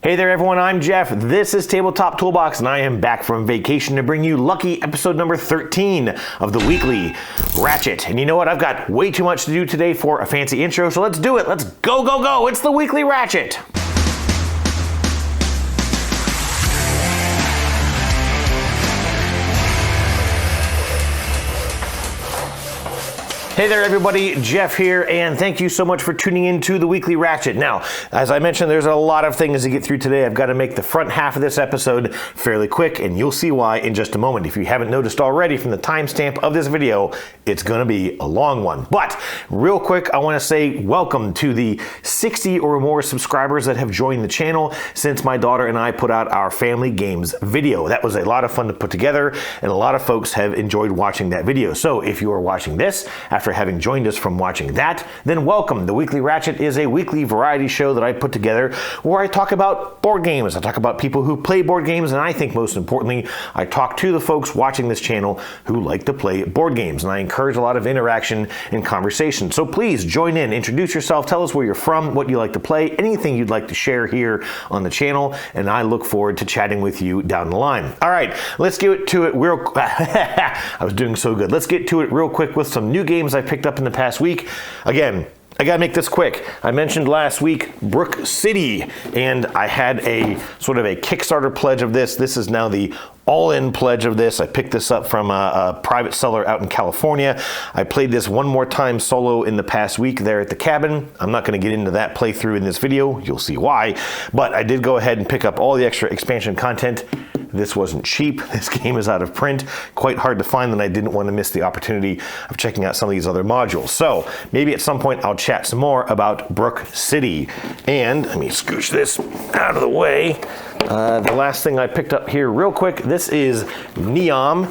Hey there everyone, I'm Jeff. This is Tabletop Toolbox and I am back from vacation to bring you lucky episode number 13 of the weekly Ratchet. And you know what? I've got way too much to do today for a fancy intro, so let's do it. Let's go, go, go. It's the weekly Ratchet. Hey there everybody, Jeff here, and thank you so much for tuning in to the Weekly Ratchet. Now, as I mentioned, there's a lot of things to get through today. I've got to make the front half of this episode fairly quick, and you'll see why in just a moment. If you haven't noticed already from the timestamp of this video, it's going to be a long one. But real quick, I want to say welcome to the 60 or more subscribers that have joined the channel since my daughter and I put out our family games video. That was a lot of fun to put together, and a lot of folks have enjoyed watching that video. So if you are watching this after having joined us from watching that, then welcome. The Weekly Ratchet is a weekly variety show that I put together where I talk about board games. I talk about people who play board games, and I think most importantly, I talk to the folks watching this channel who like to play board games, and I encourage a lot of interaction and conversation. So please join in, introduce yourself, tell us where you're from, what you like to play, anything you'd like to share here on the channel, and I look forward to chatting with you down the line. All right, let's get to it real I was doing so good. Let's get to it real quick with some new games I picked up in the past week. Again, I gotta make this quick. I mentioned last week Brook City, and I had a sort of a Kickstarter pledge of this. This is now the all-in pledge of this. I picked this up from a private seller out in California. I played this one more time solo in the past week there at the cabin. I'm not going to get into that playthrough in this video. You'll see why. But I did go ahead and pick up all the extra expansion content. This wasn't cheap. This game is out of print. Quite hard to find, and I didn't want to miss the opportunity of checking out some of these other modules. So maybe at some point I'll chat some more about Brook City. And let me scooch this out of the way. The last thing I picked up here real quick, this is Neom,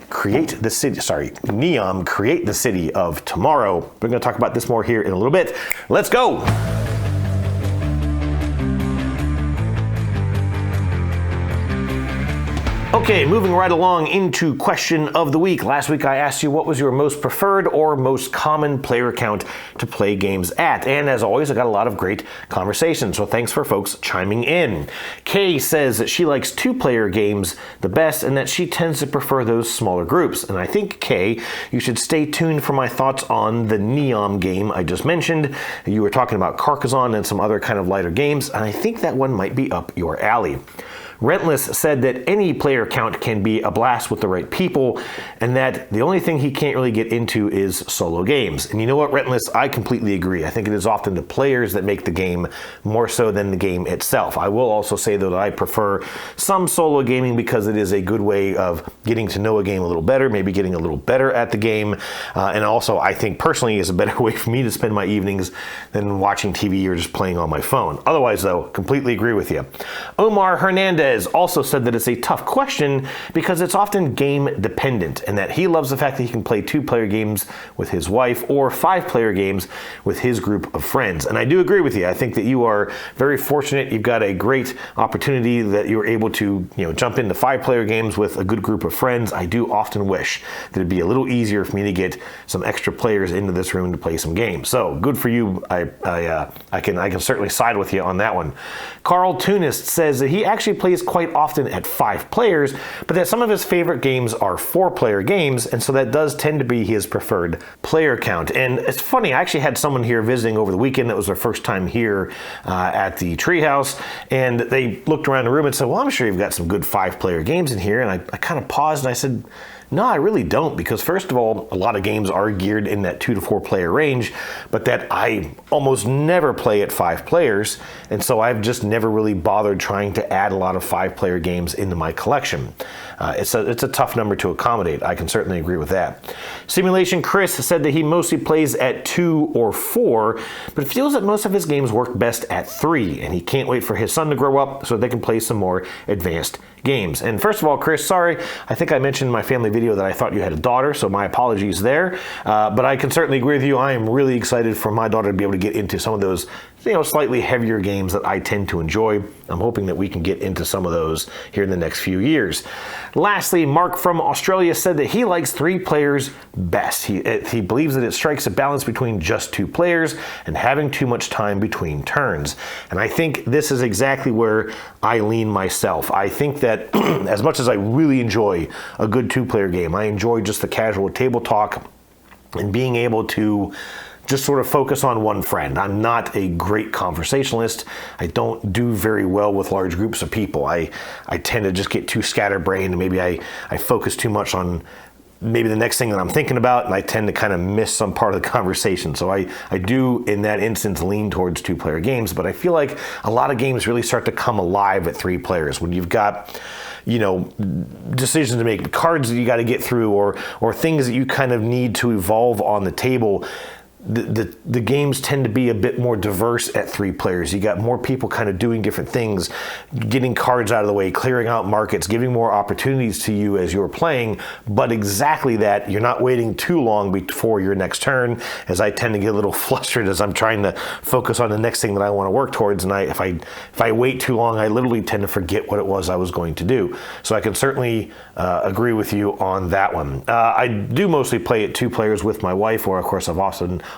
Create the City of Tomorrow. We're going to talk about this more here in a little bit. Let's go! Okay, moving right along into question of the week. Last week I asked you what was your most preferred or most common player count to play games at. And as always, I got a lot of great conversations, so thanks for folks chiming in. Kay says that she likes two-player games the best and that she tends to prefer those smaller groups. And I think, Kay, you should stay tuned for my thoughts on the Neom game I just mentioned. You were talking about Carcassonne and some other kind of lighter games, and I think that one might be up your alley. Rentless said that any player count can be a blast with the right people, and that the only thing he can't really get into is solo games. And you know what, Rentless? I completely agree. I think it is often the players that make the game more so than the game itself. I will also say though that I prefer some solo gaming because it is a good way of getting to know a game a little better, maybe getting a little better at the game, and also I think personally is a better way for me to spend my evenings than watching TV or just playing on my phone. Otherwise though, completely agree with you. Omar Hernandez also said that it's a tough question because it's often game dependent, and that he loves the fact that he can play two-player games with his wife or five-player games with his group of friends. And I do agree with you. I think that you are very fortunate. You've got a great opportunity that you're able to, jump into five-player games with a good group of friends. I do often wish that it'd be a little easier for me to get some extra players into this room to play some games. So good for you. I can certainly side with you on that one. Carl Tunist says that he actually plays quite often at 5 players, but that some of his favorite games are 4-player games, and so that does tend to be his preferred player count. And it's funny, I actually had someone here visiting over the weekend that was their first time here at the treehouse, and they looked around the room and said, well, I'm sure you've got some good 5-player games in here, and I kind of paused and I said, no, I really don't, because first of all, a lot of games are geared in that 2 to 4 player range, but that I almost never play at 5 players, and so I've just never really bothered trying to add a lot of 5-player games into my collection. It's a tough number to accommodate. I can certainly agree with that. Simulation Chris said that he mostly plays at 2 or 4, but feels that most of his games work best at 3, and he can't wait for his son to grow up so they can play some more advanced games. And first of all, Chris, sorry, I think I mentioned in my family video that I thought you had a daughter, so my apologies there. But I can certainly agree with you. I am really excited for my daughter to be able to get into some of those slightly heavier games that I tend to enjoy. I'm hoping that we can get into some of those here in the next few years. Lastly, Mark from Australia said that he likes 3 players best. He believes that it strikes a balance between just 2 players and having too much time between turns. And I think this is exactly where I lean myself. I think that as much as I really enjoy a good 2-player game, I enjoy just the casual table talk and being able to just sort of focus on one friend. I'm not a great conversationalist. I don't do very well with large groups of people. I tend to just get too scatterbrained, and maybe I focus too much on maybe the next thing that I'm thinking about, and I tend to kind of miss some part of the conversation. So I do, in that instance, lean towards 2-player games, but I feel like a lot of games really start to come alive at 3 players when you've got decisions to make, cards that you got to get through, or things that you kind of need to evolve on the table. The games tend to be a bit more diverse at 3 players. You got more people kind of doing different things, getting cards out of the way, clearing out markets, giving more opportunities to you as you're playing. But exactly that, you're not waiting too long before your next turn, as I tend to get a little flustered as I'm trying to focus on the next thing that I want to work towards. And if I wait too long, I literally tend to forget what it was I was going to do. So I can certainly agree with you on that one. I do mostly play at 2 players with my wife, or of course I've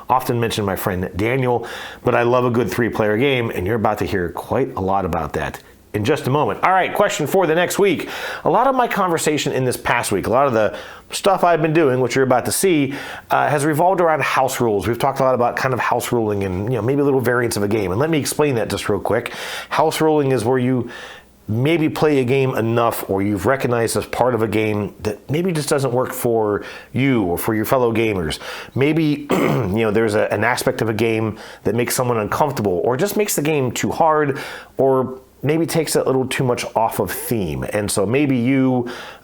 often mentioned my friend Daniel, but I love a good 3-player game, and you're about to hear quite a lot about that in just a moment. All right, question for the next week. A lot of my conversation in this past week, a lot of the stuff I've been doing, which you're about to see, has revolved around house rules. We've talked a lot about kind of house ruling and maybe a little variance of a game. And let me explain that just real quick. House ruling is where you maybe play a game enough, or you've recognized as part of a game that maybe just doesn't work for you or for your fellow gamers. Maybe there's an aspect of a game that makes someone uncomfortable, or just makes the game too hard, or maybe takes it a little too much off of theme. And so maybe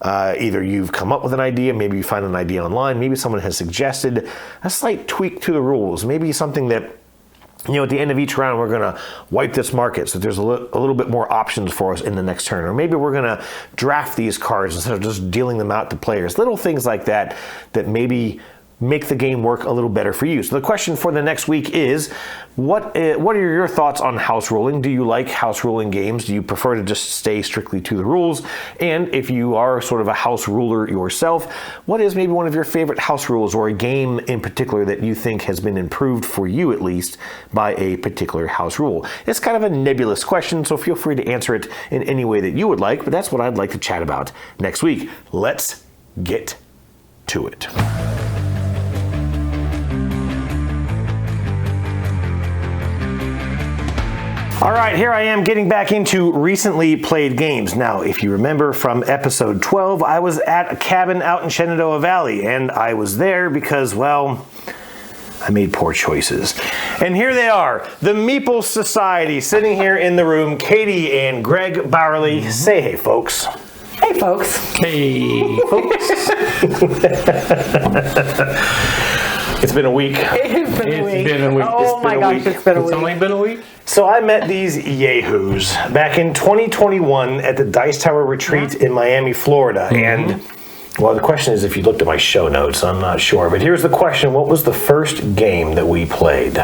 either you've come up with an idea, maybe you find an idea online, maybe someone has suggested a slight tweak to the rules, maybe something that at the end of each round, we're going to wipe this market so there's a little bit more options for us in the next turn. Or maybe we're going to draft these cards instead of just dealing them out to players. Little things like that maybe make the game work a little better for you. So the question for the next week is, what are your thoughts on house ruling? Do you like house ruling games? Do you prefer to just stay strictly to the rules? And if you are sort of a house ruler yourself, what is maybe one of your favorite house rules, or a game in particular that you think has been improved for you, at least, by a particular house rule? It's kind of a nebulous question, so feel free to answer it in any way that you would like, but that's what I'd like to chat about next week. Let's get to it. All right, here I am getting back into recently played games. Now, if you remember from episode 12, I was at a cabin out in Shenandoah Valley, and I was there because, well, I made poor choices. And here they are, the Meeple Society, sitting here in the room, Katy and Greg Bowerly. Mm-hmm. Say hey, folks. Hey, folks. Hey, folks. It's been a week. It's been a week. Oh my gosh, it's been a week. It's only been a week? So I met these yahoos back in 2021 at the Dice Tower Retreat in Miami, Florida. Mm-hmm. And, well, the question is if you looked at my show notes, I'm not sure. But here's the question. What was the first game that we played?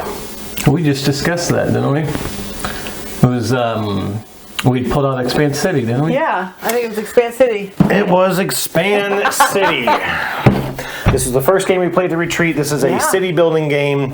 We just discussed that, didn't we? It was, we pulled out Expand City, didn't we? Yeah, I think it was Expand City. It was Expand City. This is the first game we played at the retreat. This is a city building game.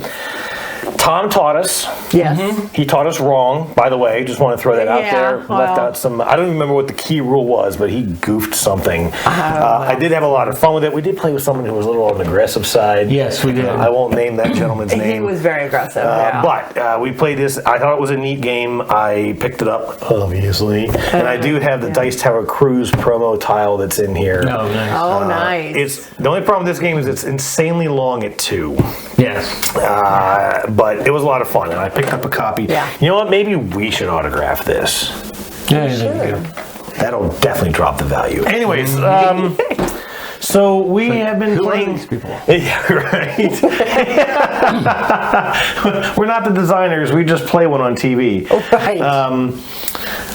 Tom taught us. Yes. Mm-hmm. He taught us wrong, by the way. Just want to throw that out there. Well, left out some, I don't even remember what the key rule was, but he goofed something. I did have a lot of fun with it. We did play with someone who was a little on the aggressive side. Yes, we did. I won't name that gentleman's name. He was very aggressive. But we played this. I thought it was a neat game. I picked it up, obviously. And I do have the Dice Tower Cruise promo tile that's in here. Oh, nice. Nice. It's the only problem with this game is it's insanely long at 2. Yes. But it was a lot of fun, and I picked up a copy. Yeah. You know what? Maybe we should autograph this. Yeah, sure. That'll definitely drop the value. Anyways, so we have been playing. These people? Yeah, right. We're not the designers. We just play one on TV. Right.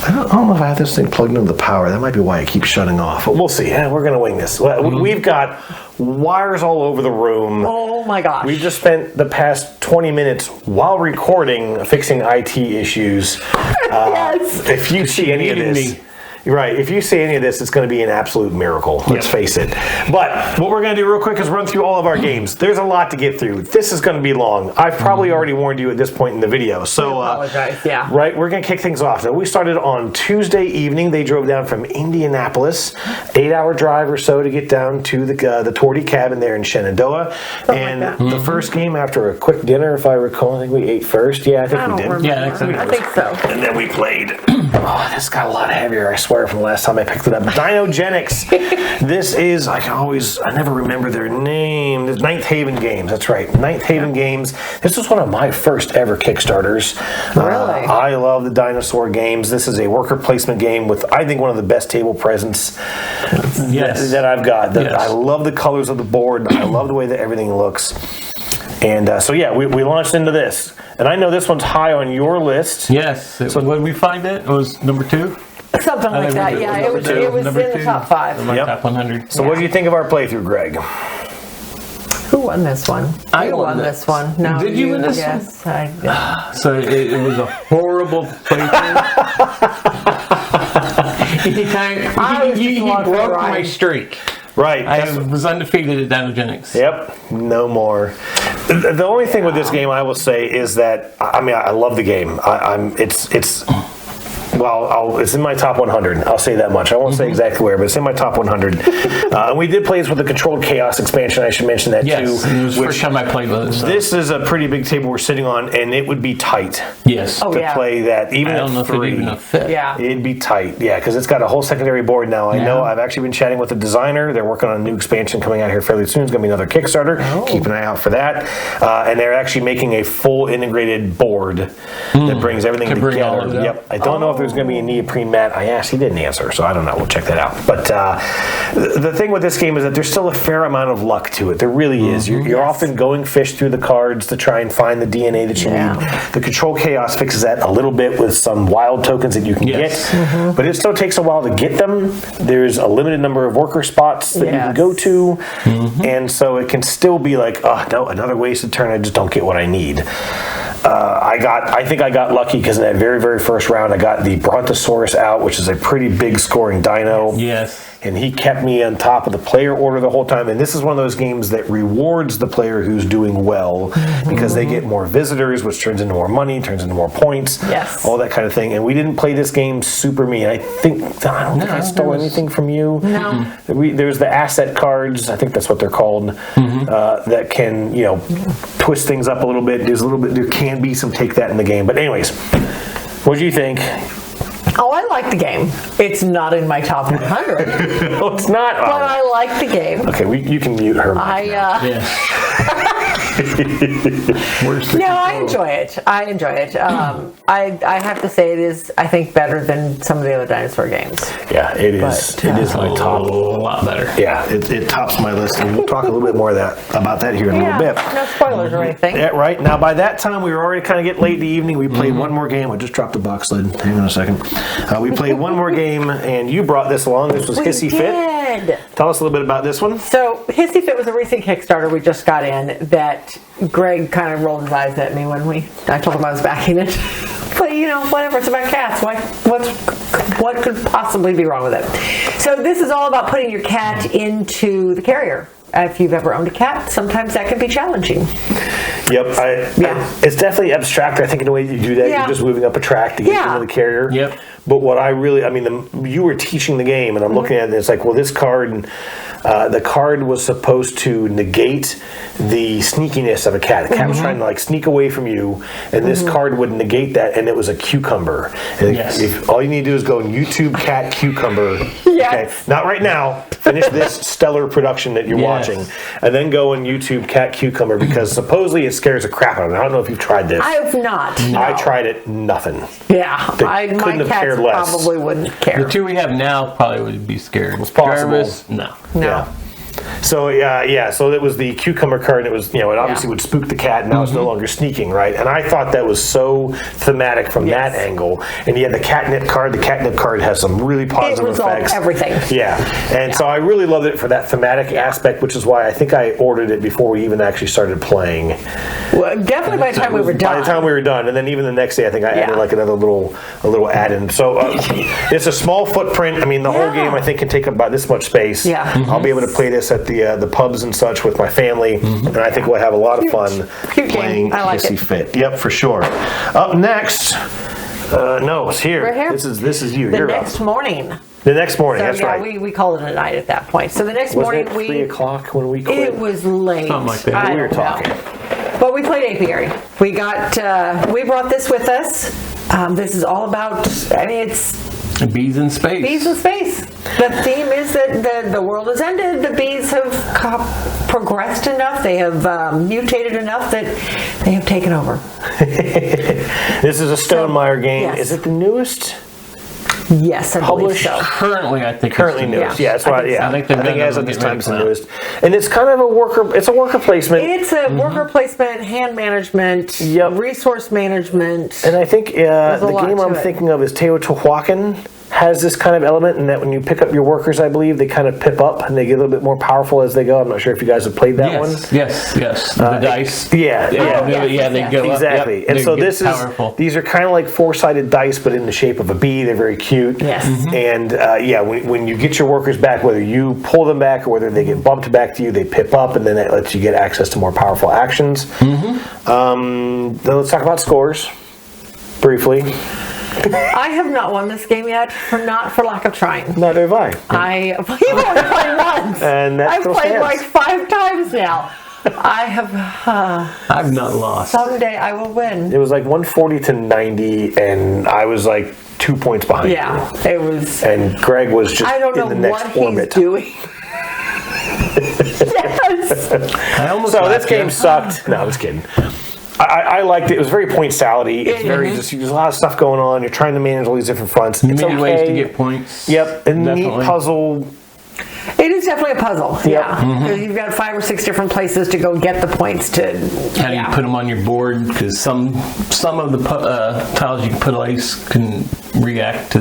I don't know if I have this thing plugged into the power. That might be why it keeps shutting off. But we'll see. We're going to wing this. We've got wires all over the room. Oh my gosh. We just spent the past 20 minutes while recording fixing IT issues. Yes. If you see any of this... Right, if you see any of this, it's going to be an absolute miracle. Let's face it. But what we're going to do real quick is run through all of our games. There's a lot to get through. This is going to be long. I've probably already warned you at this point in the video. So, I apologize, yeah. Right, we're going to kick things off. Now, we started on Tuesday evening. They drove down from Indianapolis, 8-hour drive or so to get down to the Torty cabin there in Shenandoah. And the first game after a quick dinner, if I recall, I think we ate first. Yeah, I think we did. Yeah, I think so. And then we played. Oh, this got a lot heavier, I swear, from the last time I picked it up. Dinogenics. This is, I never remember their name. This Ninth Haven Games, that's right. Ninth Haven Games. This was one of my first ever Kickstarters. Really? I love the dinosaur games. This is a worker placement game with, I think, one of the best table presents that I've got. I love the colors of the board. I love the way that everything looks. And we launched into this. And I know this one's high on your list. Yes. So when we find it was number 2? Something like that, yeah. It was in the top 5. My top 100. So what do you think of our playthrough, Greg? Who won this one? I You won this one. No, Did you win this one? Yes, I did. So it was a horrible playthrough. He broke my streak. Right. I was undefeated at Dinogenics. Yep. No more. The only thing with this game I will say is that I love the game. It's in my top 100. I'll say that much. I won't say exactly where, but it's in my top 100. And we did play this with the Controlled Chaos expansion. I should mention that too. Yes, it was the first time I played with it. So. This is a pretty big table we're sitting on, and it would be tight. Yes. To play that, even I don't know at if it 3. even fit. Yeah. It'd be tight. Yeah, because it's got a whole secondary board now. I know. I've actually been chatting with the designer. They're working on a new expansion coming out here fairly soon. It's going to be another Kickstarter. Keep an eye out for that. And they're actually making a full integrated board that brings everything together. Yep. I don't know if there's going to be a neoprene mat. I asked. He didn't answer, so I don't know. We'll check that out. But the thing with this game is that there's still a fair amount of luck to it. There really is. You're often going fish through the cards to try and find the DNA that you need. The Control Chaos fixes that a little bit with some wild tokens that you can get. But it still takes a while to get them. There's a limited number of worker spots that you can go to. And so it can still be like, oh, no, another wasted turn. I just don't get what I need. I think I got lucky because in that very, very first round, I got the Brontosaurus out, which is a pretty big scoring dino. Yes. And he kept me on top of the player order the whole time. And this is one of those games that rewards the player who's doing well because they get more visitors, which turns into more money, turns into more points, all that kind of thing. And we didn't play this game super mean. I don't think I stole anything from you. No. There's the asset cards, I think that's what they're called, that can, twist things up a little bit. There can be some take that in the game. But anyways, what do you think? Oh, I like the game. It's not in my top 100. No, it's not. But I like the game. Okay, you can mute her. I enjoy it. I have to say it is, I think, better than some of the other dinosaur games. Yeah, it is. It is my top. A lot better. Yeah, it tops my list, and we'll talk a little bit more about that here in a little bit. No spoilers or anything. Yeah, right. Now, by that time, we were already kind of getting late in the evening. We played one more game. I just dropped the box lid. Hang on a second. We played one more game, and you brought this along. This was Hissy Fit. Tell us a little bit about this one. So, Hissy Fit was a recent Kickstarter we just got in that Greg kind of rolled his eyes at me when I told him I was backing it. But, whatever, it's about cats. What could possibly be wrong with it? So, this is all about putting your cat into the carrier. If you've ever owned a cat, sometimes that can be challenging. Yep. It's definitely abstract, I think, in the way you do that. You're just moving up a track to get into the carrier. Yep. But what you were teaching the game, and I'm looking at it, and it's like, well, this card, the card was supposed to negate the sneakiness of a cat. The cat was trying to sneak away from you, and this card would negate that, and it was a cucumber. And if all you need to do is go on YouTube cat cucumber. Okay, not right now. Finish this stellar production that you're watching, and then go on YouTube cat cucumber because supposedly it scares the crap out of me. I don't know if you've tried this. I have not. No. I tried it. Nothing. Yeah, my cats probably wouldn't care. The two we have now probably would be scared. It's possible. Jarvis, no. Yeah. So so it was the cucumber card, and it was, it obviously would spook the cat, and now it's no longer sneaking, right? And I thought that was so thematic from that angle. And you had the catnip card. The catnip card has some really positive effects. Everything. Yeah, and so I really loved it for that thematic aspect, which is why I think I ordered it before we even actually started playing. Well, definitely by the time we were done. By the time we were done, and then even the next day, I think I added like another little add-in. So it's a small footprint. I mean, the whole game I think can take up about this much space. Yeah, I'll be able to play this at the pubs and such with my family, and I think we'll have a lot of fun playing Hissy Fit. Yep, for sure. Up next, no, it's here. We're here. This is you. The You're next up. morning. The next morning, So, that's right. we called it a night at that point. So the next morning, Wasn't it 3 o'clock when we quit? It was late. Something like that. We were talking. But we played apiary. We brought this with us. This is all about, it's Bees in space. bees in space. The theme is that the world has ended. The bees have progressed enough. They have mutated enough that they have taken over. This is a Stonemaier game. yes. Is it the newest? Yes, I believe Published so. Currently, I think Currently it's the newest. Yeah, Yeah, that's right. I think they've done as it of this with time it's the Meeple. newest. And it's kind of a worker placement. It's a worker placement, hand management, resource management. And I think a the lot game to I'm it. thinking of is Teotihuacan. Has this kind of element in that when you pick up your workers, I believe, they kind of pip up and they get a little bit more powerful as they go. I'm not sure if you guys have played that one. Yes. The dice. Yeah. They go up. Exactly. Yep, And they so get powerful. these are kind of like four-sided dice, but in the shape of a bee. They're very cute. Yes. And when you get your workers back, whether you pull them back or whether they get bumped back to you, they pip up, and then that lets you get access to more powerful actions. Then let's talk about scores briefly. I have not won this game yet, not for lack of trying. Neither have I. You've only played once. And that I've still played stands. like 5 times now. I have. I've not lost. Someday I will win. It was like 140 to 90, and I was like 2 points behind you. Yeah, it was. And Greg was just I don't in the know next what orbit. he's doing. Yes. I almost So this laughed, game yeah. sucked. No, I was kidding. I liked it. It was very point salady. It's very just there's a lot of stuff going on. You're trying to manage all these different fronts. It's Many okay. ways to get points. Yep, and Definitely. neat puzzle. It is definitely a puzzle. Yep. Yeah, because you've got 5 or 6 different places to go get the points to. How do you put them on your board? Because some of the tiles you can put ice can react to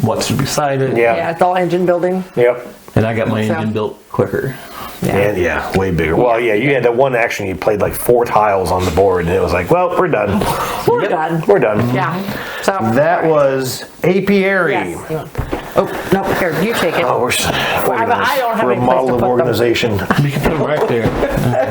what's beside it. Yeah. Yeah, it's all engine building. Yep. And I got my So- engine built quicker. And way bigger. Well, you had that one action. You played like 4 tiles on the board, and it was like, well, we're done. We're done. We're done. Yeah. So That was apiary. Yes. You want- Oh no! Here, you take it. Oh, we're I don't have we're a any place model to of put them. organization. We can put them right there.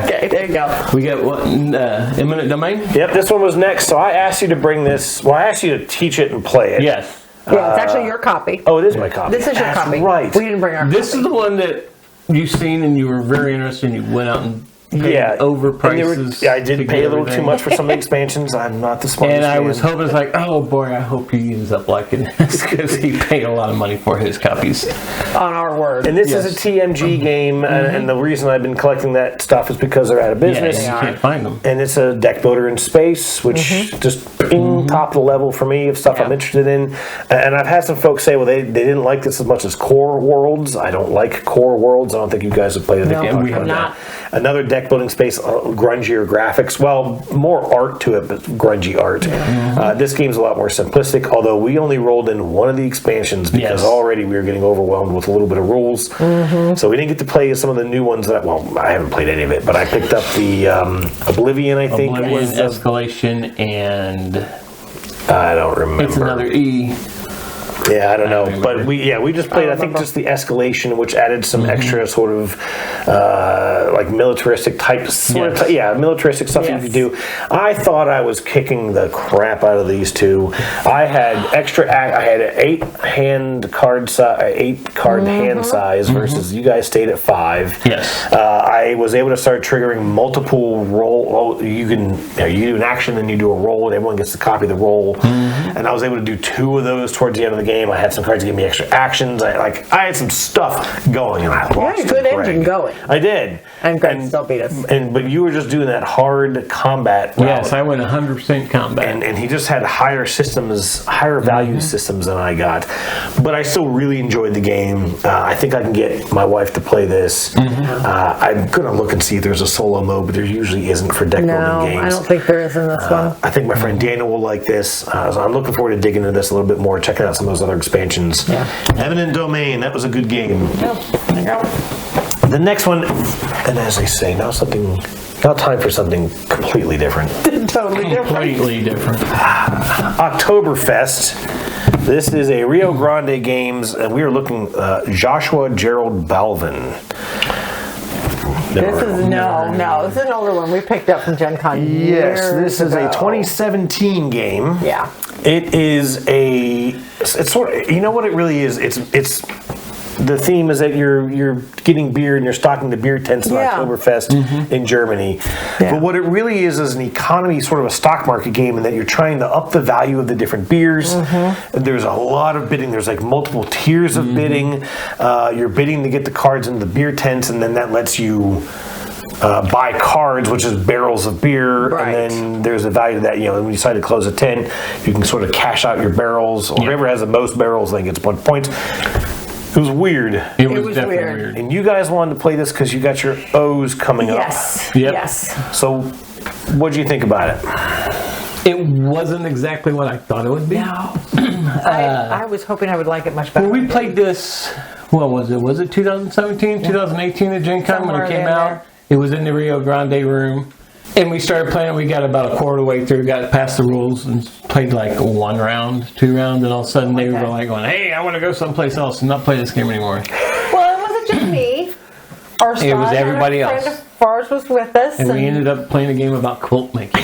Okay, there you go. We got what? Eminent domain? Yep, this one was next. So I asked you to bring this. Well, I asked you to teach it and play it. Yes. Yeah, it's actually your copy. Oh, it is my copy. This is your That's copy. Right. We didn't bring our. This is the one that you seen and you were very interested and you went out and paid over And they were- prices. I did to pay get a little too everything. much for some of the expansions. I'm not the smartest. And I was man. hoping, it's like, oh boy, I hope he ends up liking this because he paid a lot of money for his copies. On our word. And this is Yes. a TMG game, and the reason I've been collecting that stuff is because they're out of business. Yeah, you can't find them. And it's a deck builder in space, which just top of the level for me of stuff I'm interested in. And I've had some folks say, well, they didn't like this as much as Core Worlds. I don't like Core Worlds. I don't think you guys have played it. No, Again, we have not. Another deck building space, grungier graphics. Well, more art to it, but grungy art. This game's a lot more simplistic, although we only rolled in one of the expansions because already we were getting overwhelmed with a little bit of rules. So we didn't get to play some of the new ones that, well, I haven't played any of it, but I picked up the Oblivion, I think. Oblivion, was the- Escalation, and I don't remember. it's another E. Yeah, I don't know, remember. but we just played. I think just the escalation, which added some extra sort of like militaristic type, militaristic stuff Yes. you could do. I thought I was kicking the crap out of these two. I had I had an 8 card hand size versus you guys stayed at 5. Yes. I was able to start triggering multiple roll. Oh, you do an action, then you do a roll, and everyone gets to copy the roll. And I was able to do 2 of those towards the end of the game. I had some cards that gave me extra actions. I had some stuff going, and I lost. You had a good engine going. I did. And Greg still beat us. But you were just doing that hard combat route. Yes, I went 100% combat. And he just had higher value systems than I got. But I still really enjoyed the game. I think I can get my wife to play this. I'm going to look and see if there's a solo mode, but there usually isn't for deck building games. I don't think there is in this one. I think my friend Daniel will like this. So I'm looking forward to digging into this a little bit more, checking out some of those other expansions. Yeah. Eminent Domain, that was a good game. Yep. There you go. The next one, and as I say, now time for something completely different. Totally different. Completely different. Oktoberfest. This is a Rio Grande Games, and we are looking Joshua Gerald Balvin. This is this is an older one we picked up from Gen Con. Yes, this is ago. a 2017 game. Yeah. It is it's sort of, you know what it really is? It's the theme is that you're getting beer and you're stocking the beer tents at Oktoberfest in Germany. Yeah. But what it really is an economy, sort of a stock market game, in that you're trying to up the value of the different beers. There's a lot of bidding. There's like multiple tiers of bidding. You're bidding to get the cards into the beer tents, and then that lets you buy cards, which is barrels of beer, Right. and then there's a value to that. When you decide to close a tent, you can sort of cash out your barrels. Or whoever has the most barrels, then gets 1 point. It was weird. It was definitely weird. weird. And you guys wanted to play this because you got your O's coming up. Yes. Yep. Yes. So, what do you think about it? It wasn't exactly what I thought it would be. No. I was hoping I would like it much better. Well, we played this, what was it? Was it 2017, 2018 at Gen Con when Somewhere it came in out? there. It was in the Rio Grande room. And we started playing, we got about a quarter of the way through, got past the rules, and played like 1 round, 2 rounds, and all of a sudden they were like going, hey, I want to go someplace else and not play this game anymore. Well, it wasn't just me. Our It was everybody friend else. of ours was with us. And we ended up playing a game about quilt making.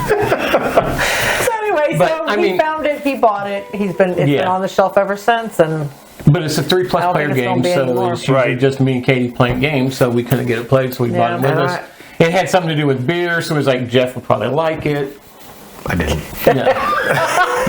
So anyway, he found it, he bought it. It's been on the shelf ever since, and But it's a 3+ I don't player think it's game, gonna be so anymore. it's usually just me and Katy playing games, so we couldn't get it played, so we bought it with Yeah. us. It had something to do with beer, so it was like Jeff would probably like it. I didn't. Yeah.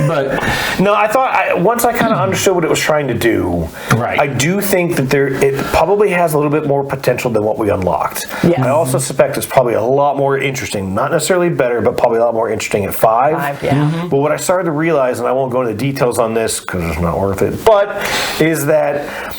But No, I thought once I kind of understood what it was trying to do. Right. I do think that it probably has a little bit more potential than what we unlocked. Yes. I also suspect it's probably a lot more interesting. Not necessarily better, but probably a lot more interesting at 5. 5, yeah. But what I started to realize, and I won't go into details on this because it's not worth it, but is that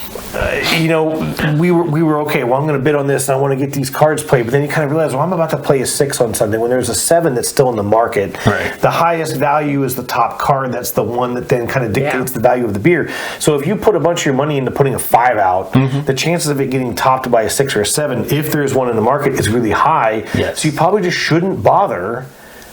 we were okay. Well, I'm going to bid on this, and I want to get these cards played. But then you kind of realize, well, I'm about to play a 6 on something when there's a 7 that's still in the market. Right. The highest value is the top card. That's the one that then kind of dictates Yeah. the value of the beer. So if you put a bunch of your money into putting a 5 out, the chances of it getting topped by a 6 or a 7, if there's one in the market, is really high. Yes. So you probably just shouldn't bother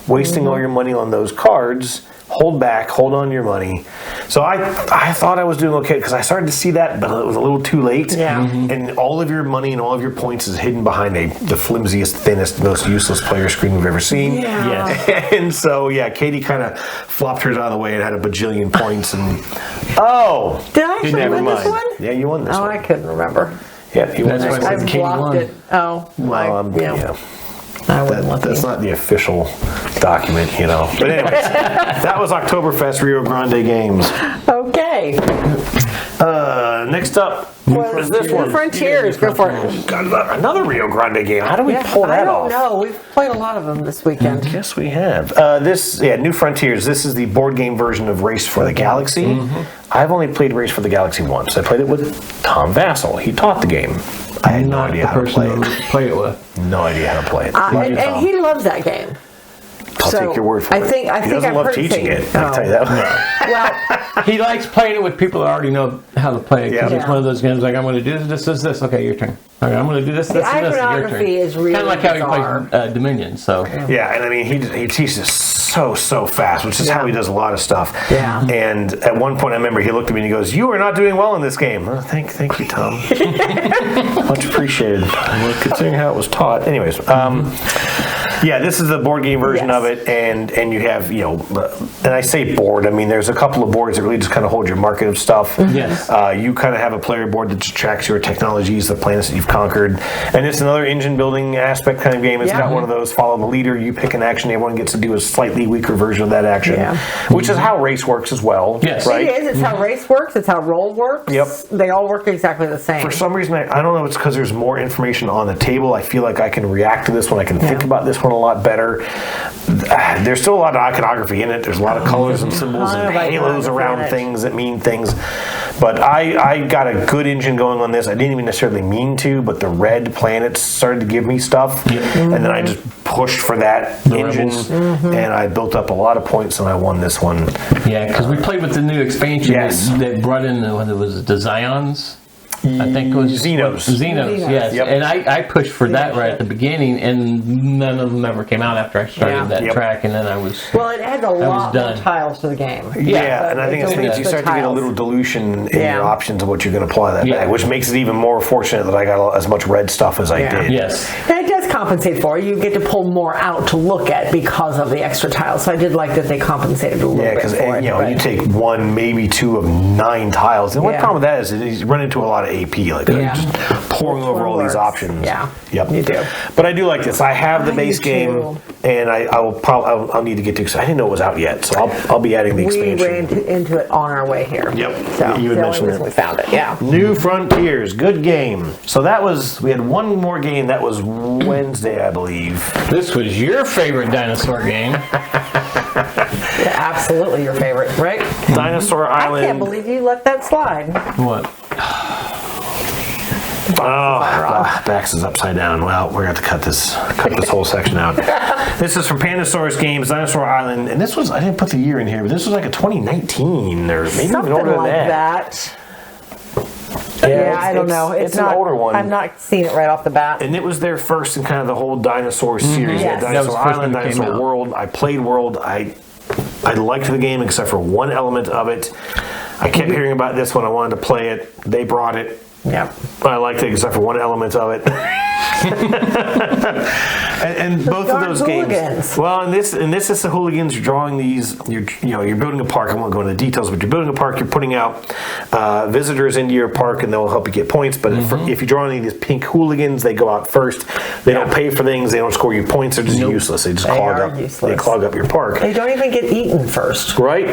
wasting all your money on those cards. Hold back, hold on to your money. So I thought I was doing okay because I started to see that, but it was a little too late. Yeah. And all of your money and all of your points is hidden behind the flimsiest, thinnest, most useless player screen we've ever seen. Yeah. yes. And so, Katy kind of flopped hers out of the way and had a bajillion points. And Did I actually never win mind. this one? Yeah, you won this Oh, one. I couldn't remember. Yeah, you won That's this why I one. said I Katy blocked won. it. Oh, I wouldn't look That's at not the official document, But anyways, that was Oktoberfest Rio Grande Games. Okay. Next up is this one. Frontiers. Go for it. God, another Rio Grande game. How do we pull that off? I don't know. We've played a lot of them this weekend. Yes, we have. New Frontiers. This is the board game version of Race for the Galaxy. I've only played Race for the Galaxy once. I played it with Tom Vassell. He taught the game. I had no idea how to play it. Play it with. No idea how to play it. And he loves that game. I'll take your word for it. I he doesn't love teaching it. I can tell you that. Well, He likes playing it with people that already know how to play it because Yeah. it's one of those games like, I'm going to do this. Okay, your turn. Okay, I'm going to do this, the your turn. iconography is really kind of like how bizarre. he plays Dominion. So Yeah, and I mean, he teaches so fast, which is how he does a lot of stuff. Yeah. And at one point, I remember he looked at me and he goes, "You are not doing well in this game." Oh, thank you, Tom. Much appreciated. Well, considering how it was taught. Anyways, Yeah, this is the board game version Yes. of it, and you have, and I say board, I mean, there's a couple of boards that really just kind of hold your market of stuff. Yes. You kind of have a player board that just tracks your technologies, the planets that you've conquered, and it's another engine building aspect kind of game. It's got one of those follow the leader, you pick an action, everyone gets to do a slightly weaker version of that action, which is how race works as well. Yes. Right? It is. It's how race works. It's how roll works. Yep. They all work exactly the same. For some reason, I don't know if it's because there's more information on the table. I feel like I can react to this one. I can think about this one a lot better. There's still a lot of iconography in it. There's a lot of colors and symbols and halos around things that mean things. But I got a good engine going on this. I didn't even necessarily mean to, but the red planets started to give me stuff. And then I just pushed for that engine. And I built up a lot of points and I won this one. Yeah, because we played with the new expansion that brought in the Zions. I think it was Xenos. Yes. Yep. And I pushed for that right at the beginning, and none of them ever came out after I started that track, and then I was Well, it adds a lot more tiles to the game. Yeah, and I think it's you start to get a little dilution in your options of what you're going to apply that bag, which makes it even more fortunate that I got as much red stuff as I did. Yes. And it does compensate for it. You get to pull more out to look at because of the extra tiles. So I did like that they compensated a little bit for it. You take one, maybe two of 9 tiles. And one problem with that is you run into a lot of AP, just pouring over all these options. Yeah, yep, you do. But I do like this. I have the base game, and I'll need to get to because I didn't know it was out yet. So I'll be adding the expansion. We ran into it on our way here. Yep, so you had mentioned it. We found it. Yeah. New Frontiers, good game. So we had one more game that was Wednesday, I believe. This was your favorite dinosaur game. Yeah, absolutely your favorite, right? Dinosaur Island. I can't believe you let that slide. What? Bax is upside down. Well, we're going to have to cut this whole section out. This is from Pandasaurus Games, Dinosaur Island, and this was, I didn't put the year in here, but this was like a 2019 or maybe Something even older like than that. Yeah, I don't know. It's an older one. I've not seen it right off the bat. And it was their first in kind of the whole dinosaur series. Yes. Dinosaur Island, Dinosaur World. I played World. I liked the game except for one element of it. I kept hearing about this one. I wanted to play it. They brought it. Yep. I liked it except for one element of it. and both of those games. Well, and this is the hooligans. You're drawing these. You're building a park. I won't go into the details, but you're building a park. You're putting out visitors into your park, and they'll help you get points. But if you draw any of these pink hooligans, they go out first. They don't pay for things. They don't score you points. They're just useless. They just clog up. They clog up your park. They don't even get eaten first. Right.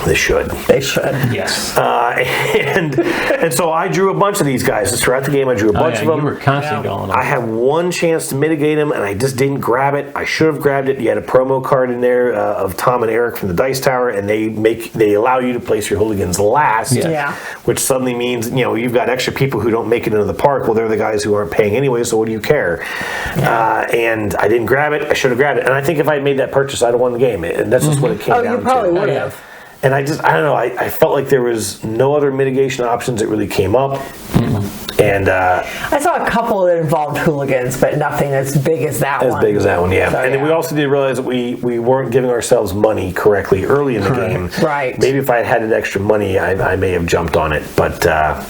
They should. They should. Yes. And so I drew a bunch of these guys. Throughout the game, I drew a bunch of them. You were constantly going on. I had one chance to mitigate them, and I just didn't grab it. I should have grabbed it. You had a promo card in there of Tom and Eric from the Dice Tower, and they allow you to place your hooligans last. Yeah. Which suddenly means you've got extra people who don't make it into the park. Well, they're the guys who aren't paying anyway. So what do you care? Yeah. And I didn't grab it. I should have grabbed it. And I think if I had made that purchase, I'd have won the game. And that's just what it came down to. Oh, you probably would have. And I don't know, I felt like there was no other mitigation options that really came up. And I saw a couple that involved hooligans, but nothing as big as that one. As big as that one, yeah. So, and then we also did realize that we weren't giving ourselves money correctly early in the game. Right. Maybe if I had had extra money, I may have jumped on it. But yeah,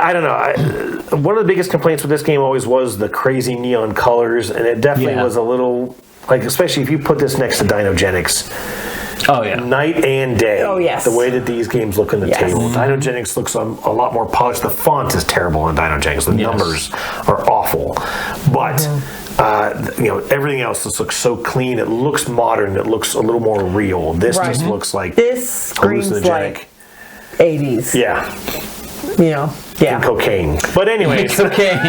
I don't know. One of the biggest complaints with this game always was the crazy neon colors, and it definitely was a little, especially if you put this next to Dinogenics. Oh, yeah. Night and day. Oh, yes. The way that these games look on the table. Dinogenics looks a lot more polished. The font is terrible on Dinogenics. The numbers are awful. But, everything else just looks so clean. It looks modern. It looks a little more real. This just looks like this screams like 80s. Yeah. And cocaine. But anyway. It's okay.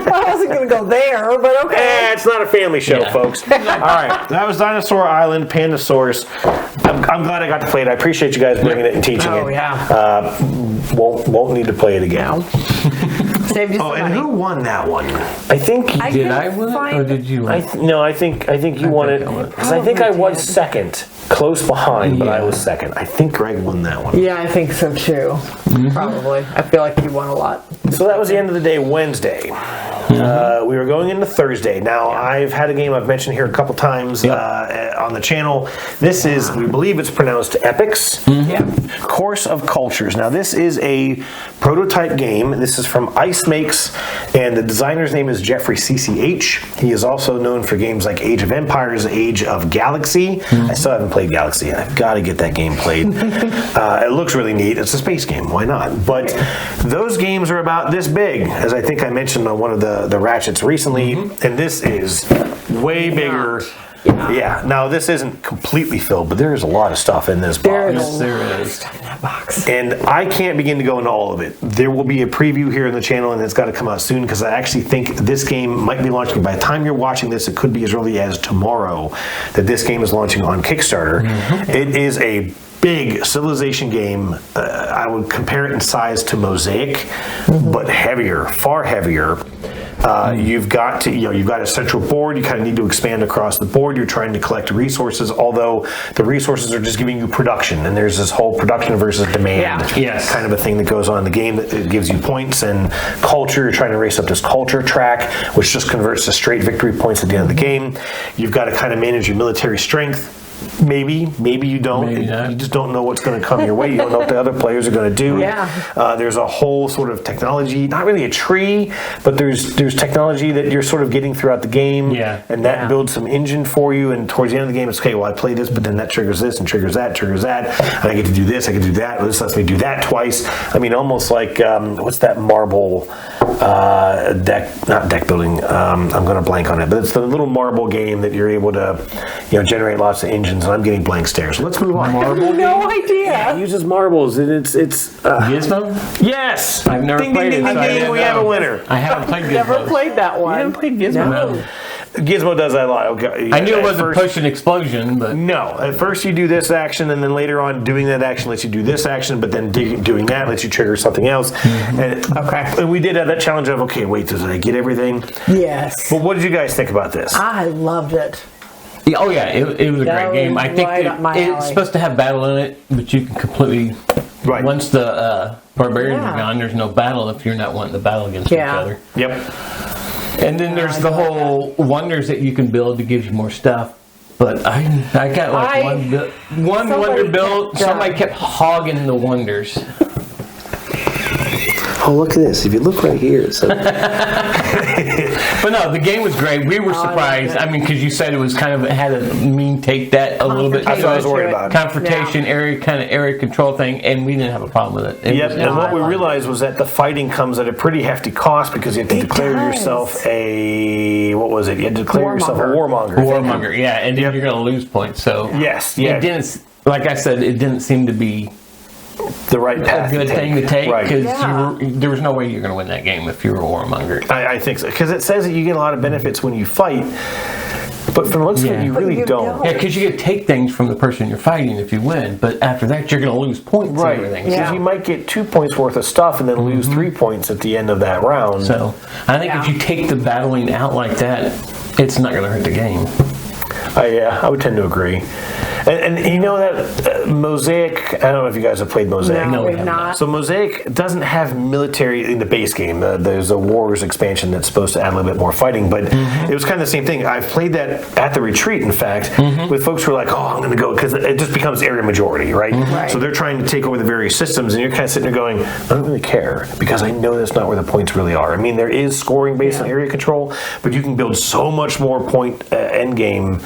I wasn't going to go there, but okay. It's not a family show, folks. All right. That was Dinosaur Island, Pandasaurus. I'm glad I got to play it. I appreciate you guys bringing it and teaching it. Oh, yeah. Won't need to play it again. Saved you some money. And who won that one? I think... Did I win it, or did you win it? No, I think you won it. Because I think I was second. Close behind, but I was second. I think Greg won that one. Yeah, I think so too. Probably. I feel like you won a lot. So that was the end of the day, Wednesday. We were going into Thursday. Now, I've had a game I've mentioned here a couple times on the channel. This is, we believe it's pronounced Epics. Course of Cultures. Now, this is a prototype game. This is from Ice Makes, and the designer's name is Jeffrey CCH. He is also known for games like Age of Empires, Age of Galaxy. I still haven't played Galaxy. I've got to get that game played. It looks really neat. It's a space game. Why not? But those games are about this big, as I think I mentioned on one of the Ratchets recently, and this is way bigger. Yeah. Now, this isn't completely filled, but there is a lot of stuff in this box. There is. In that box. And I can't begin to go into all of it. There will be a preview here on the channel, and it's got to come out soon, because I actually think this game might be launching. By the time you're watching this, it could be as early as tomorrow that this game is launching on Kickstarter. It is a big Civilization game. I would compare it in size to Mosaic, but heavier, far heavier. You've got a central board. You kind of need to expand across the board. You're trying to collect resources, although the resources are just giving you production, and there's this whole production versus demand kind of a thing that goes on in the game that gives you points. And culture, you're trying to race up this culture track, which just converts to straight victory points at the end of the game. You've got to kind of manage your military strength. Maybe you don't. Maybe not. You just don't know what's going to come your way. You don't know what the other players are going to do. There's a whole sort of technology, not really a tree, but there's technology that you're sort of getting throughout the game, and that builds some engine for you. And towards the end of the game, it's okay. Well, I play this, but then that triggers this and triggers that, and I get to do this, I get to do that. Well, this lets me do that twice. I mean, almost like what's that marble not deck building? I'm going to blank on it, but it's the little marble game that you're able to generate lots of engines. And I'm getting blank stares. So let's move on. Marble no idea. Yeah, it uses marbles, and it's Gizmo? Yes. I've never played it. We have a winner. I haven't played Gizmo. Never played that one. You haven't played Gizmo? No. Gizmo does that a lot. Okay. I knew it wasn't push and explosion, but no. At first you do this action, and then later on doing that action lets you do this action, but then doing that lets you trigger something else. And we did have that challenge of, okay, wait, did I get everything? Yes. But what did you guys think about this? I loved it. Oh yeah, it was a great game. I think it's supposed to have battle in it, but you can completely once the barbarians are gone, there's no battle if you're not wanting to battle against each other. Yep. And then there's the whole wonders that you can build that gives you more stuff. But I got like one wonder built. Somebody kept hogging the wonders. Oh, look at this. If you look right here. So. But no, the game was great. We were surprised. I mean, because you said it had a mean take that a little bit. That's what I was worried about. Confrontation, area control thing, and we didn't have a problem with it. And what we realized was that the fighting comes at a pretty hefty cost, because you have to declare yourself what was it? You had to declare yourself a warmonger. Warmonger, yeah, and then you're going to lose points. So yes, it didn't. Like I said, it didn't seem to be the right path. A good thing to take, because there was no way you're going to win that game if you were a warmonger. I think so, because it says that you get a lot of benefits when you fight, but from the looks of it, you really don't. Yeah, because you get to take things from the person you're fighting if you win, but after that, you're going to lose points and everything. Because you might get 2 points worth of stuff and then lose 3 points at the end of that round. So I think if you take the battling out like that, it's not going to hurt the game. I would tend to agree. And you know that Mosaic, I don't know if you guys have played Mosaic. No, we've not. So Mosaic doesn't have military in the base game. There's a Wars expansion that's supposed to add a little bit more fighting, but it was kind of the same thing. I've played that at the retreat, in fact, with folks who are like, oh, I'm going to go, because it just becomes area majority, right? So they're trying to take over the various systems, and you're kind of sitting there going, I don't really care, because I know that's not where the points really are. I mean, there is scoring based on area control, but you can build so much more point end game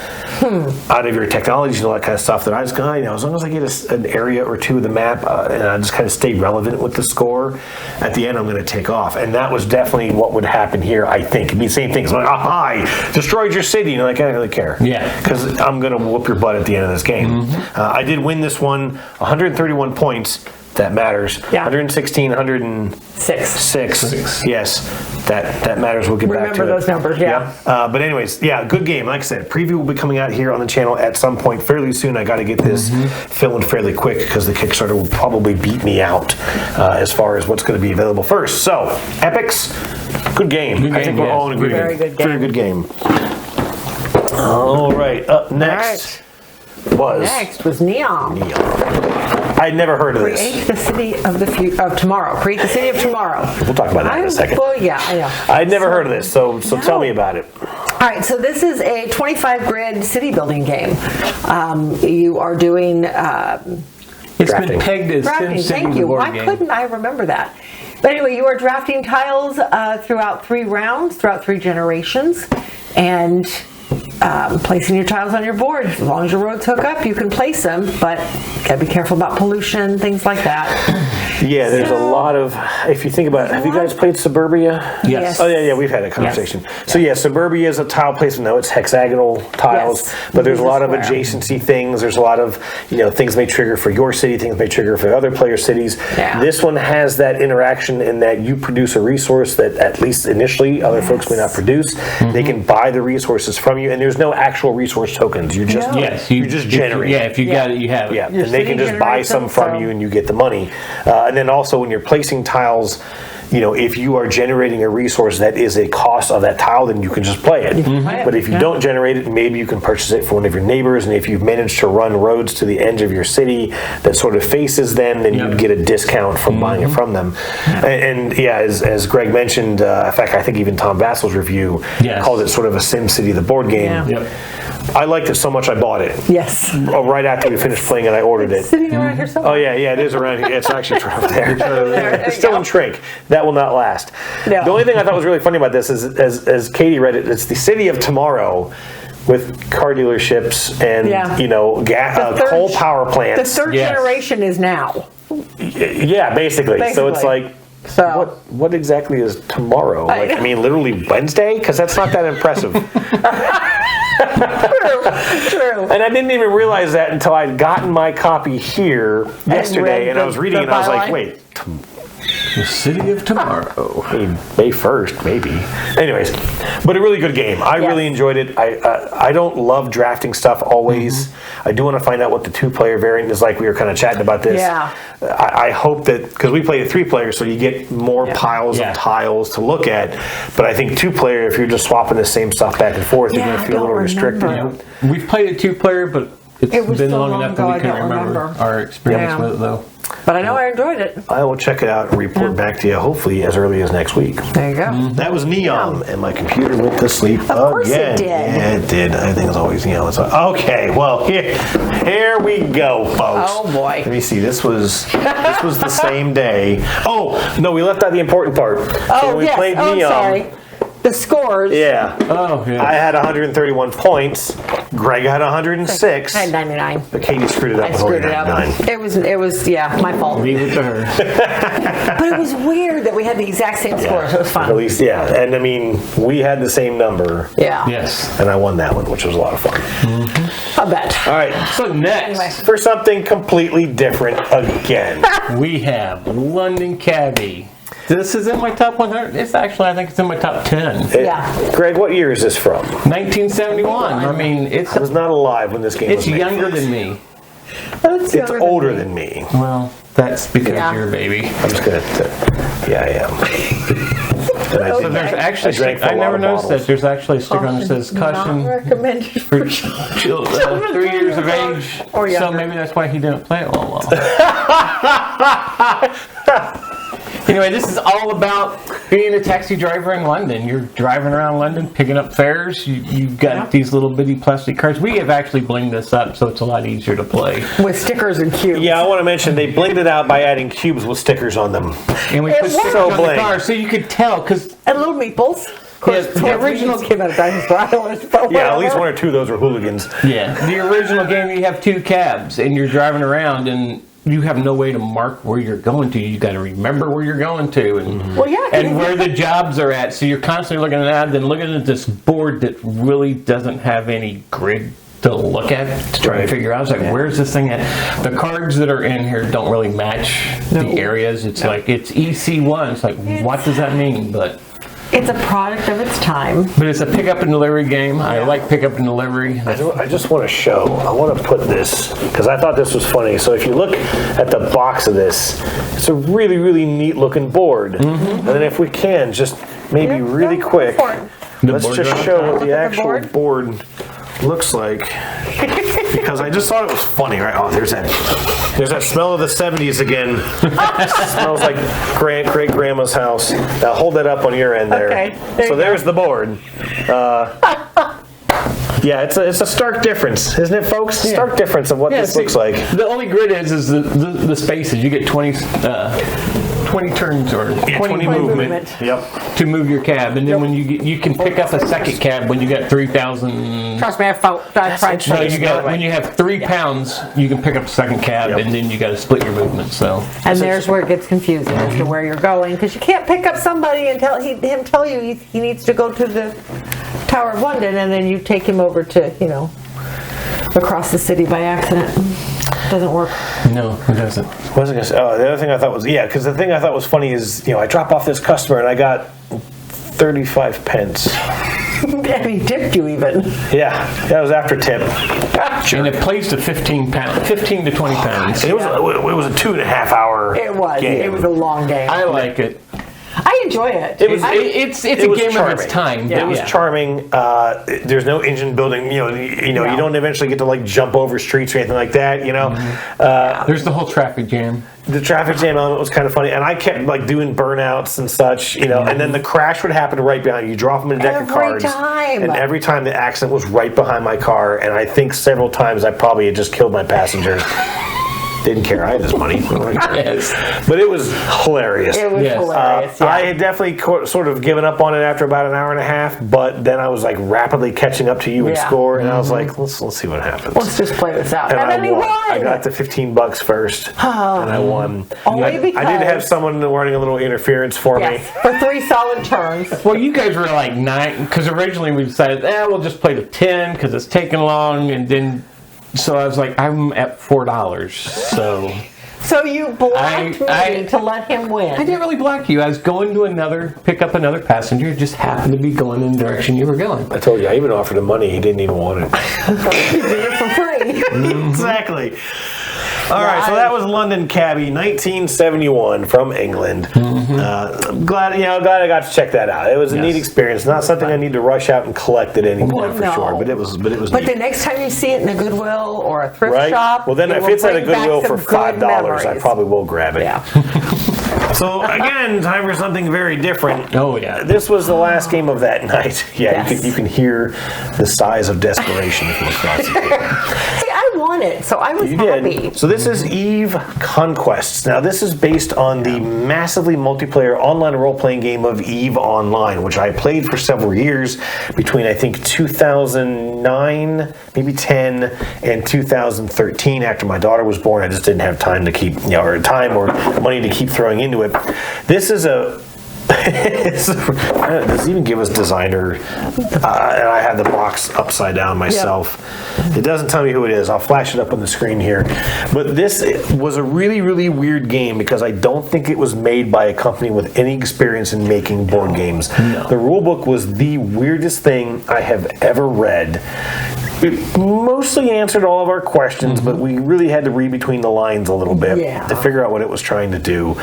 out of your technology and all that kind of stuff that I just go, as long as I get an area or two of the map and I just kind of stay relevant with the score, at the end I'm going to take off. And that was definitely what would happen here, I think. It'd be the same thing. It's like, I destroyed your city. And you're like, I don't really care. Yeah. Because I'm going to whoop your butt at the end of this game. I did win this one, 131 points. That matters. 116, 106. Yes, that matters. We'll get back to it. Remember those numbers, but anyways, good game. Like I said, preview will be coming out here on the channel at some point fairly soon. I got to get this filmed fairly quick, because the Kickstarter will probably beat me out as far as what's going to be available first. So, Epics, good game. I think we're all in agreement. Very good game. All right, up next was Neon. I'd never heard of this. Create the city of tomorrow. Create the city of tomorrow. We'll talk about that in a second. Well, yeah, I know. I'd never heard of this, so tell me about it. All right, so this is a 25 grid city building game. You are doing It's Drafting. been pegged as drafting. SimCity, Thank the you. board Why game. couldn't I remember that? But anyway, you are drafting tiles throughout 3 rounds, throughout 3 generations, and placing your tiles on your board. As long as your roads hook up, you can place them, but gotta be careful about pollution, things like that. Yeah, there's a lot of, if you think about it, have you guys played Suburbia? Yes. Oh, yeah, we've had a conversation. So, yeah, Suburbia is a tile placement. No, it's hexagonal tiles, Yes. but there's a lot of Square. adjacency things. There's a lot of, things may trigger for your city, things may trigger for other player cities. Yeah. This one has that interaction in that you produce a resource that, at least initially, other folks may not produce. They can buy the resources from you, and there's no actual resource tokens. You just, Yes, you just generate. If you got it, you have it. Yeah, Your and they can city just buy generates some them, from so- you and you get the money. And then also when you're placing tiles, if you are generating a resource that is a cost of that tile, then you can just play it. play it, But if you don't generate it, maybe you can purchase it for one of your neighbors. And if you've managed to run roads to the edge of your city that sort of faces them, then you'd get a discount from buying it from them. And yeah, as Greg mentioned, in fact, I think even Tom Vassel's review called it sort of a SimCity, the board game. Yeah. Yep. I liked it so much I bought it. Yes. Right after we finished playing it, I ordered it. Sitting around here somewhere. Oh yeah, it is around here. It's actually right there. There It's you still go. in shrink. That will not last. No. The only thing I thought was really funny about this is, as Katy read it, it's the city of tomorrow, with car dealerships and third- coal power The plants. third Yes. generation is now. Yeah, basically. So it's Basically. like. So What exactly is tomorrow? Like, I mean, literally Wednesday? Because that's not that impressive. true. And I didn't even realize that until I'd gotten my copy here yesterday, read and I was reading it, and I was like, byline. wait, The city of tomorrow. May 1st, maybe. Anyways, but a really good game. I really enjoyed it. I don't love drafting stuff always. I do want to find out what the 2-player variant is like. We were kind of chatting about this. Yeah. I hope that, because we played a 3-player, so you get more piles of tiles to look at. But I think 2-player, if you're just swapping the same stuff back and forth, you're Yeah, going to feel a I little don't restricted. remember. We've played a 2-player, but It it's was been so long long enough ago, that I we can't don't remember remember. our experience Yeah. with it, though. But I know I enjoyed it. I will check it out and report back to you, hopefully as early as next week. There you go. That was Neon, and my computer went to sleep again. Of course it did. Yeah, it did. I think it's always, it's okay. Well, here we go, folks. Oh, boy. Let me see. This was the same day. Oh no, we left out the important part. So Oh, when we yes. played I'm Neon. sorry. The scores. Yeah. Oh, yeah. I had 131 points. Greg had 106. I had 99. But Katie screwed it up. I with only screwed it up. 99. It was my fault. Leave it to her. But it was weird that we had the exact same scores. It was At fun. least, yeah. And I mean, we had the same number. Yeah. Yes. And I won that one, which was a lot of fun. I bet. All right. So next, Anyway. For something completely different again. we have London Cabby. This is in my top 100. I think it's in my top 10. Yeah. Greg, what year is this from? 1971. I mean, it's I was not alive when this game was made. younger than me. It's older than me. Well, that's because Yeah. you're a baby. I'm just going to... Yeah, I am. And I So did- there's actually, drank I a lot never of noticed bottles. that. There's actually a sticker on that says Not caution recommended for for 3 years of age. Or So younger. maybe that's why he didn't play it well. Anyway, this is all about being a taxi driver in London. You're driving around London, picking up fares. You've got these little bitty plastic cards. We have actually blinged this up, so it's a lot easier to play. with stickers and cubes. Yeah, I want to mention they blinged it out by adding cubes with stickers on them. And we It put stickers worked. on the Bling. car so you could tell, because And little meeples. Of course, Yeah, the yeah, original came out of Dinosaur Island. But Yeah, at least whatever. one or two of those were hooligans. the original game, you have 2 cabs, and you're driving around, and you have no way to mark where you're going to. You got to remember where you're going to, and Well, yeah, 'cause and where the jobs are at. So you're constantly looking at that, then looking at this board that really doesn't have any grid to look at to try to Right. figure out. It's like, where's this thing at? The cards that are in here don't really match the areas. It's like it's EC1. It's like, what does that mean? But it's a product of its time. it's a pickup and delivery game. I like pickup and delivery. I just want to show, I want to put this, because I thought this was funny. So if you look at the box of this, it's a really, really neat looking board. And then if we can, just maybe Yeah, really go quick, for it. The let's board just on show top. what the Look at the actual board. board looks like, because I just thought it was funny, right? Oh, there's that smell of the 70s again. Smells like great grandma's house. Now hold that up on your end there. Okay, so there's the board. Yeah, it's a stark difference, isn't it, folks? Yeah. Stark difference of what this looks like. The only grid is the spaces. You get 20 turns or 20 movement. Yep. to move your cab, and then when you can pick up a second cab when you got 3,000. Trust me, I've tried. No, when you have 3 pounds, you can pick up a second cab, and then you got to split your movement. So, And there's where it gets confusing as to where you're going, because you can't pick up somebody and tell you he needs to go to the Tower of London, and then you take him over to across the city by accident. Doesn't work. no, it doesn't. What was I going to say? Oh, the other thing I thought was, because the thing I thought was funny is, I drop off this customer and I got 35 pence. And he tipped you even. Yeah, that was after tip. And it plays to 15 to 20 pounds. It was a 2.5 hour It was. game. It was a long game. I like it. I enjoy it. It's a game charming. of its time. It was charming. There's no engine building. You don't eventually get to jump over streets or anything like that. There's the whole traffic jam. The traffic jam element was kind of funny, and I kept doing burnouts and such. And then the crash would happen right behind you. You drop them in a deck of cards, and every time the accident was right behind my car. And I think several times I probably had just killed my passengers. Didn't care. I had his money. Yes. But it was hilarious. It was hilarious. I had definitely sort of given up on it after about an hour and a half, but then I was rapidly catching up to you in score, and I was like, let's see what happens. Let's just play this out. And then he won. I got to $15 first, and I won. Only because I did have someone running a little interference for me. for 3 solid turns. Well, you guys were 9, because originally we decided, we'll just play to 10 because it's taking long, and then. So I was like, I'm at $4. So you blocked me to let him win. I didn't really block you. I was going to pick up another passenger. It just happened to be going in the direction you were going. I told you, I even offered him money. He didn't even want it. You did it for free. Exactly. All right, so that was London Cabbie, 1971 from England. I'm glad I got to check that out. It was a neat experience. Not something I need to rush out and collect at any point for sure, but it was But neat. the next time you see it in a Goodwill or a thrift Right? shop, Well, then if it's at a Goodwill for $5, I probably will grab it. Yeah. So again, time for something very different. Oh, yeah. This was the last game of that night. Yeah, Yes. you can hear the sighs of desperation if you look across the table. See, I won it, so I was happy. So this is Eve Conquests. Now this is based on the massively multiplayer online role-playing game of Eve Online, which I played for several years between I think 2009, maybe 10, and 2013. After my daughter was born, I just didn't have time to keep, or time or money to keep throwing into it. This is a does it even give us designer? And I had the box upside down myself. Yep. It doesn't tell me who it is. I'll flash it up on the screen here. But this was a really, really weird game because I don't think it was made by a company with any experience in making board games. No. The rule book was the weirdest thing I have ever read. It mostly answered all of our questions, but we really had to read between the lines a little bit to figure out what it was trying to do.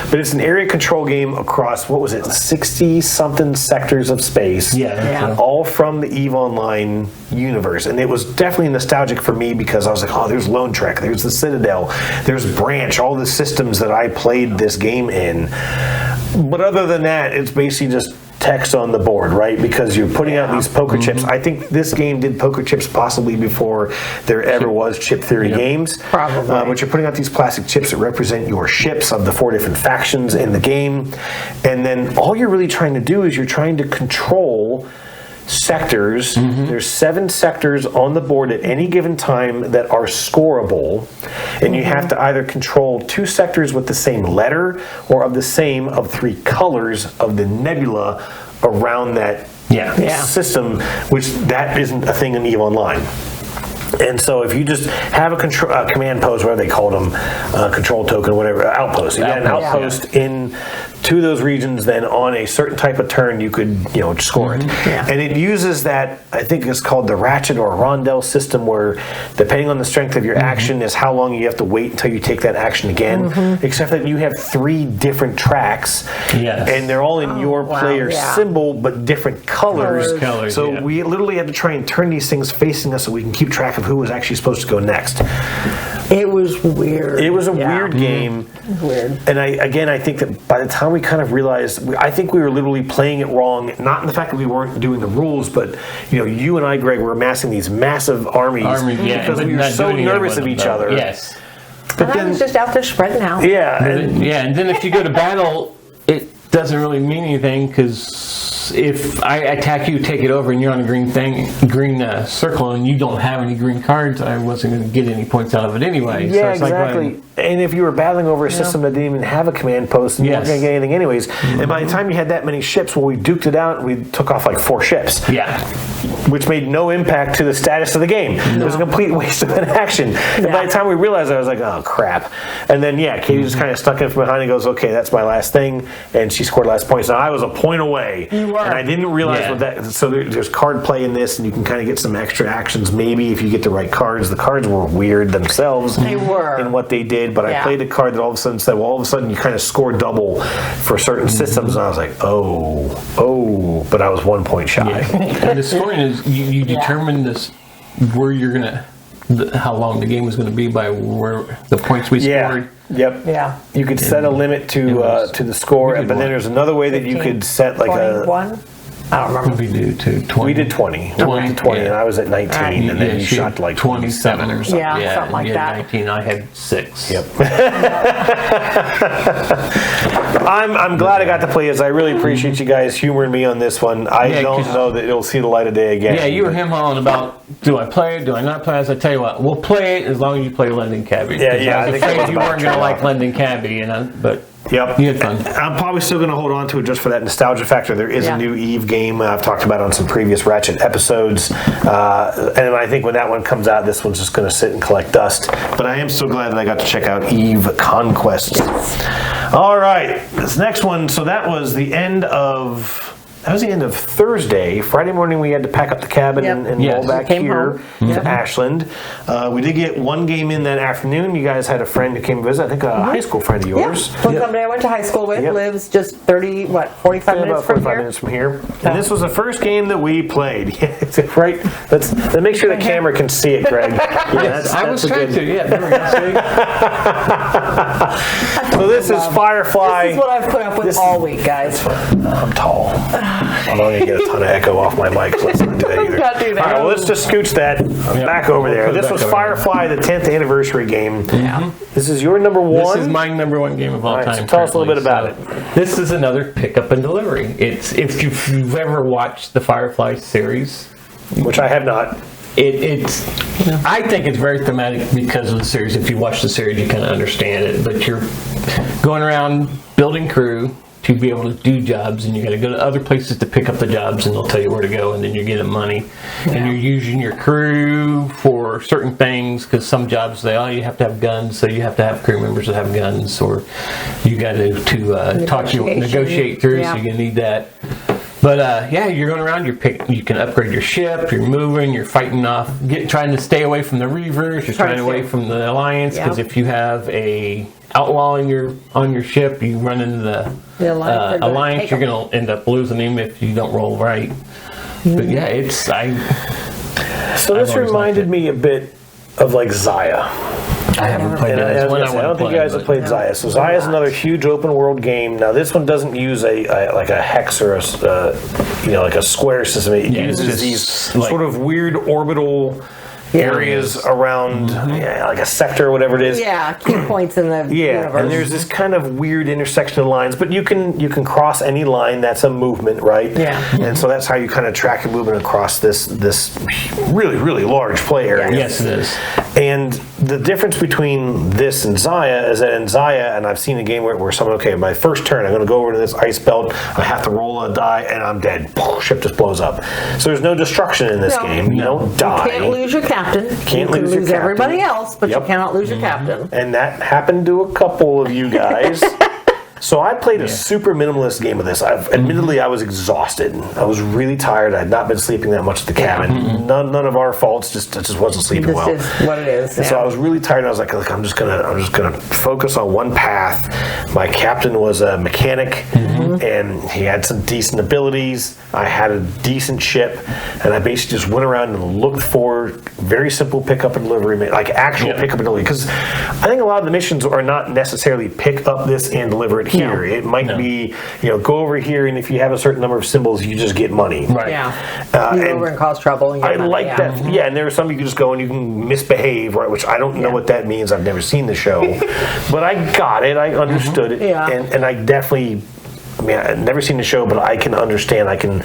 But it's an area control game across, 60-something sectors of space, all from the EVE Online universe. And it was definitely nostalgic for me because I was like, there's Lone Trek, there's the Citadel, there's Branch, all the systems that I played this game in. But other than that, it's basically just text on the board, right? Because you're putting out these poker chips. I think this game did poker chips possibly before there ever was chip theory games. Probably. But you're putting out these plastic chips that represent your ships of the 4 different factions in the game. And then all you're really trying to do is you're trying to control sectors. There's 7 sectors on the board at any given time that are scoreable, and you have to either control 2 sectors with the same letter or of the same of 3 colors of the nebula around that system, which that isn't a thing in EVE Online. And so if you just have a command post, whatever they called them, control token, whatever, outpost. You got an outpost in to those regions, then on a certain type of turn, you could, score it. Yeah. And it uses that, I think it's called the Ratchet or Rondel system, where depending on the strength of your action is how long you have to wait until you take that action again. Except that you have 3 different tracks, and they're all in your player symbol, but different colors. So we literally had to try and turn these things facing us so we can keep track of who was actually supposed to go next. It was weird. It was a weird game. Weird. And I think that by the time we kind of realized, I think we were literally playing it wrong, not in the fact that we weren't doing the rules, but, you and I, Greg, were amassing these massive armies because we were so nervous of each other. Yes. But then, I was just out there spreading out. Yeah. And then if you go to battle, it doesn't really mean anything, because if I attack you, take it over, and you're on a green circle, and you don't have any green cards, I wasn't going to get any points out of it anyway. Yeah, so it's exactly. And if you were battling over a system that didn't even have a command post, and you weren't going to get anything anyways, and by the time you had that many ships, we duked it out, and we took off like 4 ships. Yeah. Which made no impact to the status of the game. It was a complete waste of an action. And by the time we realized it, I was like, oh, crap. And then, Katy just kind of stuck in from behind and goes, okay, that's my last thing. And she scored last points. Now, I was a point away. You were. And I didn't realize what that... So there's card play in this, and you can kind of get some extra actions, maybe, if you get the right cards. The cards were weird themselves. They were. In what they did. But I played a card that all of a sudden said, well, all of a sudden you kind of score double for certain systems. And I was like, oh. But I was 1 point shy. And the scoring is, you determine this, where you're going to... how long the game was going to be by where the points we scored. Yep. Yeah. You could set a limit to the score, but then there's another way that you could set like 21? I don't remember. We did 20. We did 20. 20, and I was at 19, and then you shot like 27 or something. Yeah, something like that. 19, I had 6. Yep. I'm glad I got to play this. I really appreciate you guys humoring me on this one. I don't know that it'll see the light of day again. Yeah, you were him-hawing about, do I play it, do I not play it? I tell you what, we'll play it as long as you play London Cabbie. I was afraid you weren't going to like London Cabbie, but... Yep. You had fun. I'm probably still going to hold on to it just for that nostalgia factor. There is a new Eve game I've talked about on some previous Ratchet episodes. And I think when that one comes out, this one's just going to sit and collect dust. But I am so glad that I got to check out Eve Conquest. All right. This next one, so that was the end of... That was the end of Thursday. Friday morning, we had to pack up the cabin and roll back here to Ashland. We did get one game in that afternoon. You guys had a friend who came to visit. I think a high school friend of yours. Yeah. Somebody I went to high school with lives just 45 minutes from here. 45 minutes from here. And this was the first game that we played. Right? Let's make sure the camera can see it, Greg. I was trying to. Yeah, there we go. So this is Firefly. This is what I've put up with all week, guys. I'm tall. I'm not going to get a ton of echo off my mic, so let's not do that either. Not do that. All right, well, let's just scooch that back over there. This was Firefly, the 10th anniversary game. Yeah. This is your number one? This is my number one game of all time. So tell us a little bit about it. This is another pickup and delivery. It's if you've ever watched the Firefly series, which I have not. I think it's very thematic because of the series. If you watch the series, you kind of understand it. But you're going around building crew to be able to do jobs, and you got to go to other places to pick up the jobs, and they'll tell you where to go, and then you're getting money, and you're using your crew for certain things, because some jobs you have to have guns, so you have to have crew members that have guns, or you got to negotiate through, so you're gonna need that. But you're going around. You can upgrade your ship. You're moving. You're fighting off. Trying to stay away from the Reavers. You're trying away from the Alliance, because if you have a outlaw on your ship, you run into the Alliance. You're going to end up losing him if you don't roll right. But So this reminded me a bit of like Zaya. I haven't played that. I don't think you guys have played Zaya. So Zaya is another huge open world game. Now this one doesn't use a hex or a square system. It uses these sort of weird orbital areas around like a sector or whatever it is. Yeah, key points in the universe. And there's this kind of weird intersection of lines, but you can cross any line. That's a movement, right? Yeah. And so that's how you kind of track your movement across this really, really large play area. Yes, it is. And the difference between this and Zaya is that in Zaya, and I've seen a game where someone, okay, my first turn, I'm going to go over to this ice belt, I have to roll a die, and I'm dead. Ship just blows up. So there's no destruction in this game. You don't die. You can't lose your captain. You can lose everybody else, but Yep. you cannot lose your captain. And that happened to a couple of you guys. So I played a super minimalist game of this. Admittedly, I was exhausted. I was really tired. I had not been sleeping that much at the cabin. None of our faults. I just wasn't sleeping well. This is what it is. And so I was really tired. And I was like, look, I'm just gonna focus on one path. My captain was a mechanic, and he had some decent abilities. I had a decent ship, and I basically just went around and looked for very simple pickup and delivery, like actual pickup and delivery. Because I think a lot of the missions are not necessarily pick up this and deliver it here. No. It might be, go over here, and if you have a certain number of symbols, you just get money. Right. Yeah. You go over and cause trouble. And I like that. Yeah, and there are some you can just go and you can misbehave, right? Which I don't know what that means. I've never seen the show, but I got it. I understood it, and I definitely. I mean, I've never seen the show, but I can understand. I can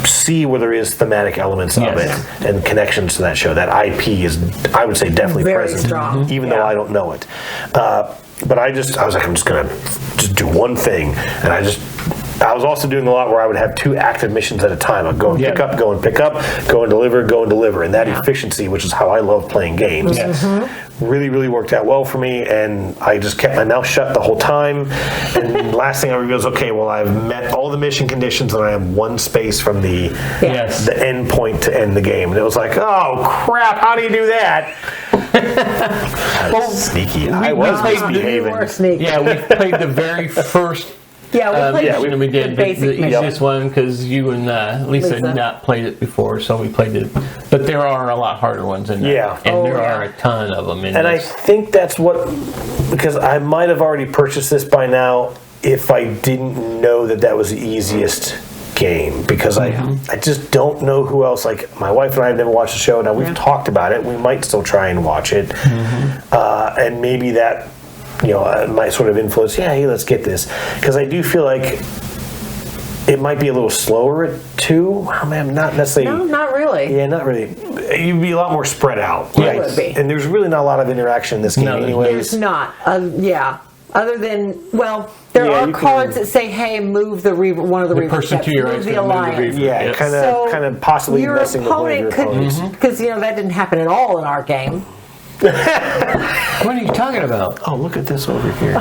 see where there is thematic elements of it and connections to that show. That IP is, I would say, definitely very present, strong. Even though I don't know it. But I was like, I'm just gonna just do one thing, and I was also doing a lot where I would have 2 active missions at a time. I'd go and pick up, go and pick up, go and deliver, and that efficiency, which is how I love playing games, really, really worked out well for me. And I just kept my mouth shut the whole time. And last thing I realized, okay, well, I've met all the mission conditions, and I have one space from the end point to end the game. And it was like, oh crap, how do you do that? I was sneaky. I was misbehaving. You were sneaky. Yeah, we played the very first. Yeah, we did the easiest one because you and Lisa had not played it before, so we played it. But there are a lot harder ones in there. Yeah. And there are a ton of them in And this. I think that's because I might have already purchased this by now if I didn't know that was the easiest game, because I just don't know who else. Like, my wife and I have never watched the show. Now, we've talked about it. We might still try and watch it. And maybe that might sort of influence, hey, let's get this. Because I do feel like it might be a little slower at 2. I mean, not necessarily. No, not really. Yeah, not really. You'd be a lot more spread out. Right? It would be. And there's really not a lot of interaction in this game anyways. There's not. Other than, there are cards that say, hey, move one of the Reaver person to your right, move the alliance. Yeah, kind of possibly messing with one of your opponents. Because, that didn't happen at all in our game. What are you talking about? Oh, look at this over here.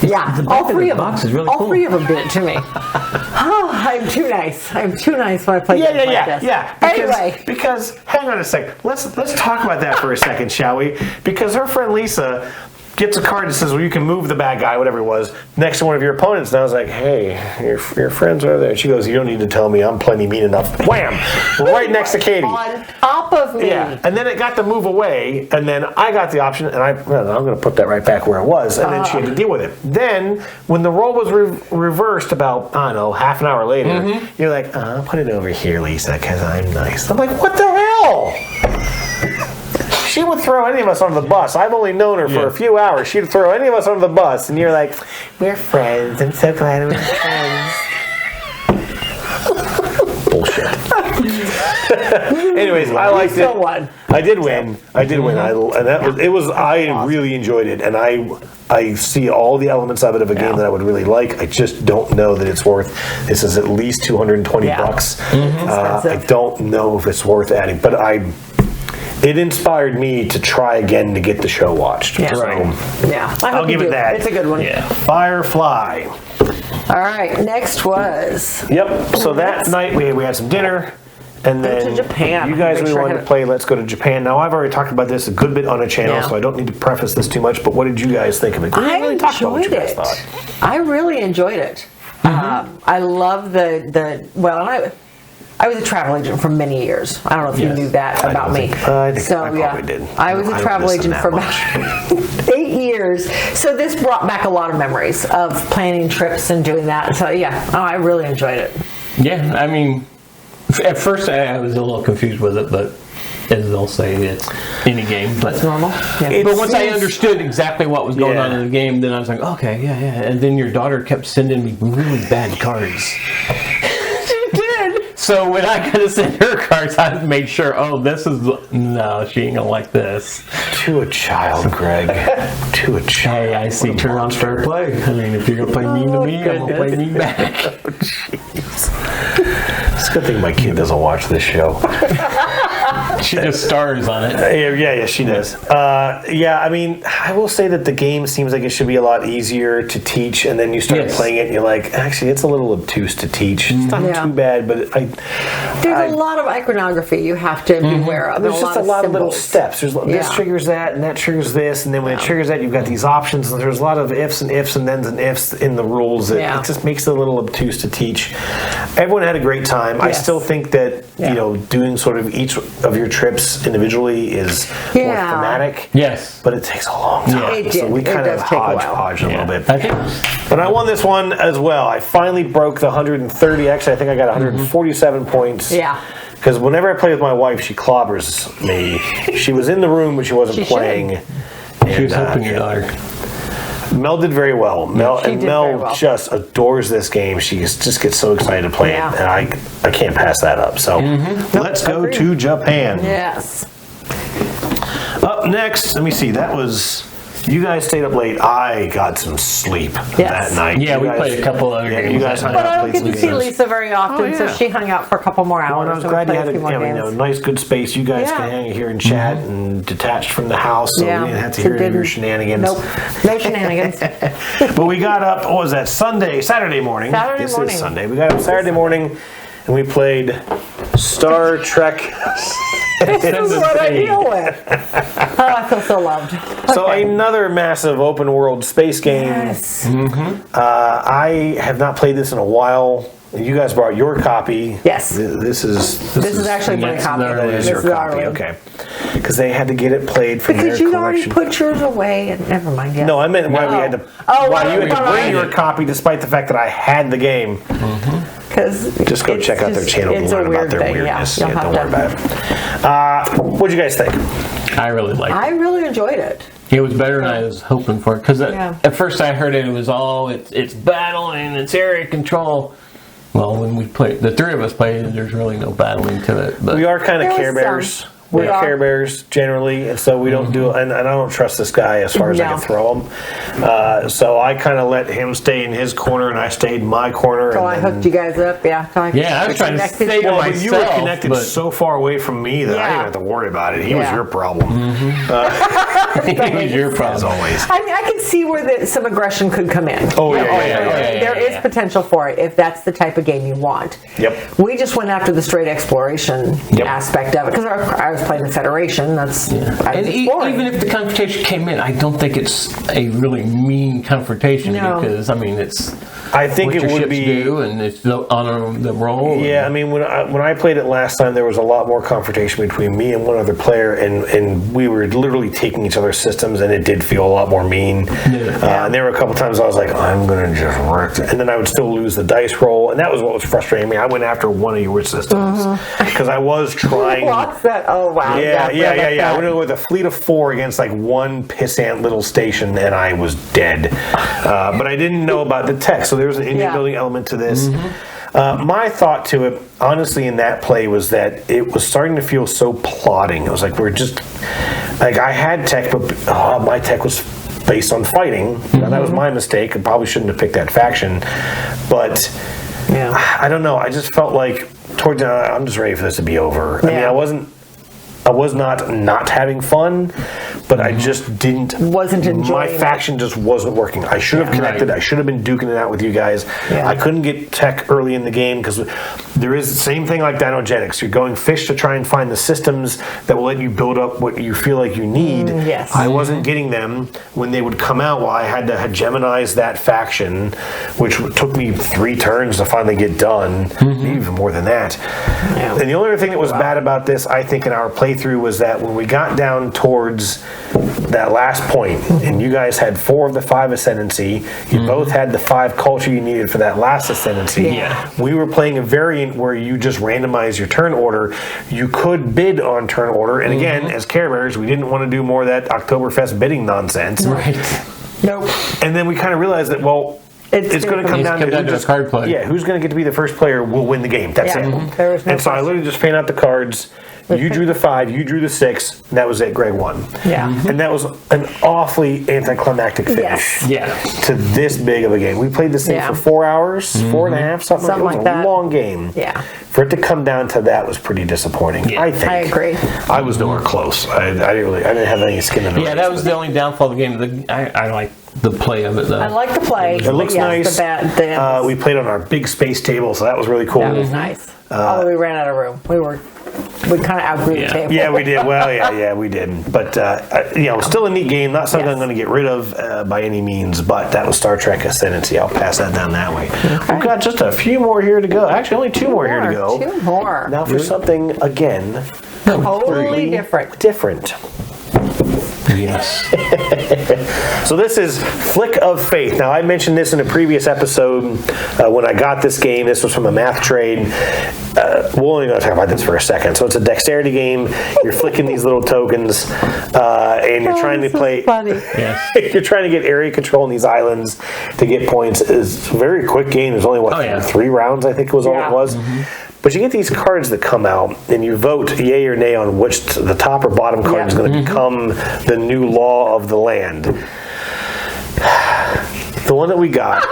Yeah, all 3 of them. Box is really all cool. 3 of them did it to me. Oh, I'm too nice. I'm too nice when I play games like this. Yeah. Because hang on a second. Let's talk about that for a second, shall we? Because her friend Lisa gets a card that says, well, you can move the bad guy, whatever it was, next to one of your opponents. And I was like, hey, your friends are there. She goes, you don't need to tell me. I'm plenty mean enough. Wham! Right next to Katy. On top of me. Yeah. And then it got to move away, and then I got the option, and I'm going to put that right back where it was. And then she had to deal with it. Then, when the role was reversed about, I don't know, half an hour later, you're like, I'll put it over here, Lisa, because I'm nice. I'm like, what the hell? She would throw any of us under the bus. I've only known her for a few hours. She'd throw any of us under the bus, and you're like, we're friends. I'm so glad we're friends. Bullshit. Anyways, I liked it. Won. I did win. I really enjoyed it, and I see all the elements of it of a game that I would really like. I just don't know that it's worth. This is at least $220. I don't know if it's worth adding, but it inspired me to try again to get the show watched. Yeah. So, I'll give it that. It's a good one. Yeah. Firefly. All right, next was. Yep. So that night we had some dinner. And then to Japan. You guys really wanted to play Let's Go to Japan. Now, I've already talked about this a good bit on the channel, so I don't need to preface this too much, but what did you guys think of it? I really talk about what you guys enjoyed thought. it. I really enjoyed it. I love I was a travel agent for many years. I don't know if you knew that about me. I probably did. I was a travel agent for about 8 years. So this brought back a lot of memories of planning trips and doing that. So I really enjoyed it. Yeah, I mean, at first I was a little confused with it, but as they'll say, it's any game. But it's normal. Yeah. But once I understood exactly what was going on in the game, then I was like, okay, yeah. And then your daughter kept sending me really bad cards. So when I got to send her cards, I made sure, no, she ain't gonna like this. To a child, Greg. To a child. Hey, I see turn on fair play. I mean, if you're gonna play mean to me, I'm gonna play mean back. It's a good thing my kid doesn't watch this show. She just stars on it. Yeah, she does. I mean, I will say that the game seems like it should be a lot easier to teach, and then you start playing it, and you're like, actually, it's a little obtuse to teach. It's not too bad, but there's a lot of iconography you have to be aware of. There's just a lot of little steps. There's this triggers that, and that triggers this, and then when it triggers that, you've got these options, and there's a lot of ifs and thens and ifs in the rules. It just makes it a little obtuse to teach. Everyone had a great time. I still think that doing sort of each of your trips individually is more thematic. Yes. But it takes a long time. So we kind of hodgepodge a little bit. But I won this one as well. I finally broke the 130. Actually, I think I got 147 points. Yeah. Because whenever I play with my wife, she clobbers me. She was in the room, but she wasn't playing. She was helping your daughter. Mel did very well. Mel just adores this game. She just gets so excited to play it, and I can't pass that up. So let's go to Japan. Yes. Up next, let me see. That was... You guys stayed up late. I got some sleep that night. Yeah, we played a couple other games. You guys hung But out, I don't get to see Lisa very often, so she hung out for a couple more hours. Well, I was glad you had a nice, good space. You guys can hang here and chat and detached from the house, so we didn't have to hear any of your shenanigans. Nope, no shenanigans. But we got up, what was that, Saturday morning. This is Sunday. We got up Saturday morning, and we played Star Trek. This is what I deal with. Oh, I feel so loved. So another massive open world space game. Yes. I have not played this in a while. You guys brought your copy. Yes. This is actually my copy. That is your copy. Okay. Because they had to get it played from because their you'd collection. already put yours away, and never mind. Yes. No, I meant why we had to. Why you had to bring your copy, despite the fact that I had the game. Just go check out their channel and learn about their weirdness. Don't worry about it. What'd you guys think? I really liked it. I really enjoyed it. It was better than I was hoping for. Because at first I heard it was it's battling, it's area control. Well, when we played, the three of us played, there's really no battling to it. But we are kind of Care Bears. We're Care Bears generally, and so we don't do. And I don't trust this guy as far as I can throw him. So I kind of let him stay in his corner, and I stayed in my corner. So I hooked you guys up, I was trying to stay to myself. You were connected so far away from me that I didn't have to worry about it. He was your problem. He was your problem as always. I can see where some aggression could come in. There is potential for it if that's the type of game you want. Yep. We just went after the straight exploration aspect of it because I was playing the Federation. That's and even if the confrontation came in, I don't think it's a really mean confrontation because it's. I think what it would ships be do, and it's on the roll. Yeah, I mean, when I played it last time, there was a lot more confrontation between me and one other player, and we were literally taking each other's systems, and it did feel a lot more mean. And there were a couple times I was like, I'm gonna just wreck it, and then I would still lose the dice roll, and that was what was frustrating me. I went after one of your systems because I was trying. What's that? Oh wow! Yeah. I went with a fleet of 4 against like one pissant little station, and I was dead. But I didn't know about the tech, so there was an engine building element to this. My thought to it, honestly, in that play was that it was starting to feel so plodding. It was like I had tech, but my tech was based on fighting. Now, that was my mistake. I probably shouldn't have picked that faction, but I don't know. I just felt like towards the end, I'm just ready for this to be over. I mean, I was not having fun, but I just wasn't enjoying my faction just wasn't working. I should have connected. I should have been duking it out with you guys. I couldn't get tech early in the game because there is the same thing like Dinogenics. You're going fish to try and find the systems that will let you build up what you feel like you need. I wasn't getting them when they would come out. Well, I had to hegemonize that faction, which took me 3 turns to finally get done, maybe even more than that. And the only other thing that was bad about this, I think, in our playthrough was that when we got down towards that last point, and you guys had 4 of the 5 ascendancy, you both had the 5 culture you needed for that last ascendancy. We were playing a variant where you just randomize your turn order. You could bid on turn order, and again, as Care Bears, we didn't want to do more of that Oktoberfest bidding nonsense. Nope. And then we kind of realized that, well, It's going to come down to a card play. Yeah, who's going to get to be the first player will win the game. That's it. There was no and so I literally just fan out the cards. You drew the 5, you drew the 6, and that was it. Greg won. Yeah. And that was an awfully anticlimactic finish to this big of a game. We played this thing for 4 hours, 4.5, something like that. It was a long game. Yeah. For it to come down to that was pretty disappointing, I think. I agree. I was nowhere close. I didn't have any skin in the race. Yeah, that was the only downfall of the game. I like the play of it, though. I like the play. It looks nice. We played on our big space table, so that was really cool. That was nice. Although we ran out of room. We kind of outgrew the table. Yeah, we did. Well, yeah, we did. But, still a neat game. Not something I'm going to get rid of by any means, but that was Star Trek Ascendancy. I'll pass that down that way. Okay. We've got just a few more here to go. Actually, only two more here to go. 2 more. Now for something, again, totally different. Yes. So this is Flick of Faith. Now, I mentioned this in a previous episode when I got this game. This was from a math trade. We'll only talk about this for a second. So it's a dexterity game. You're flicking these little tokens, and you're trying to play. Funny. Yes. You're trying to get area control in these islands to get points. It's a very quick game. There's only 3 rounds, I think was all it was. But you get these cards that come out, and you vote yay or nay on which the top or bottom card is going to become the new law of the land. The one that we got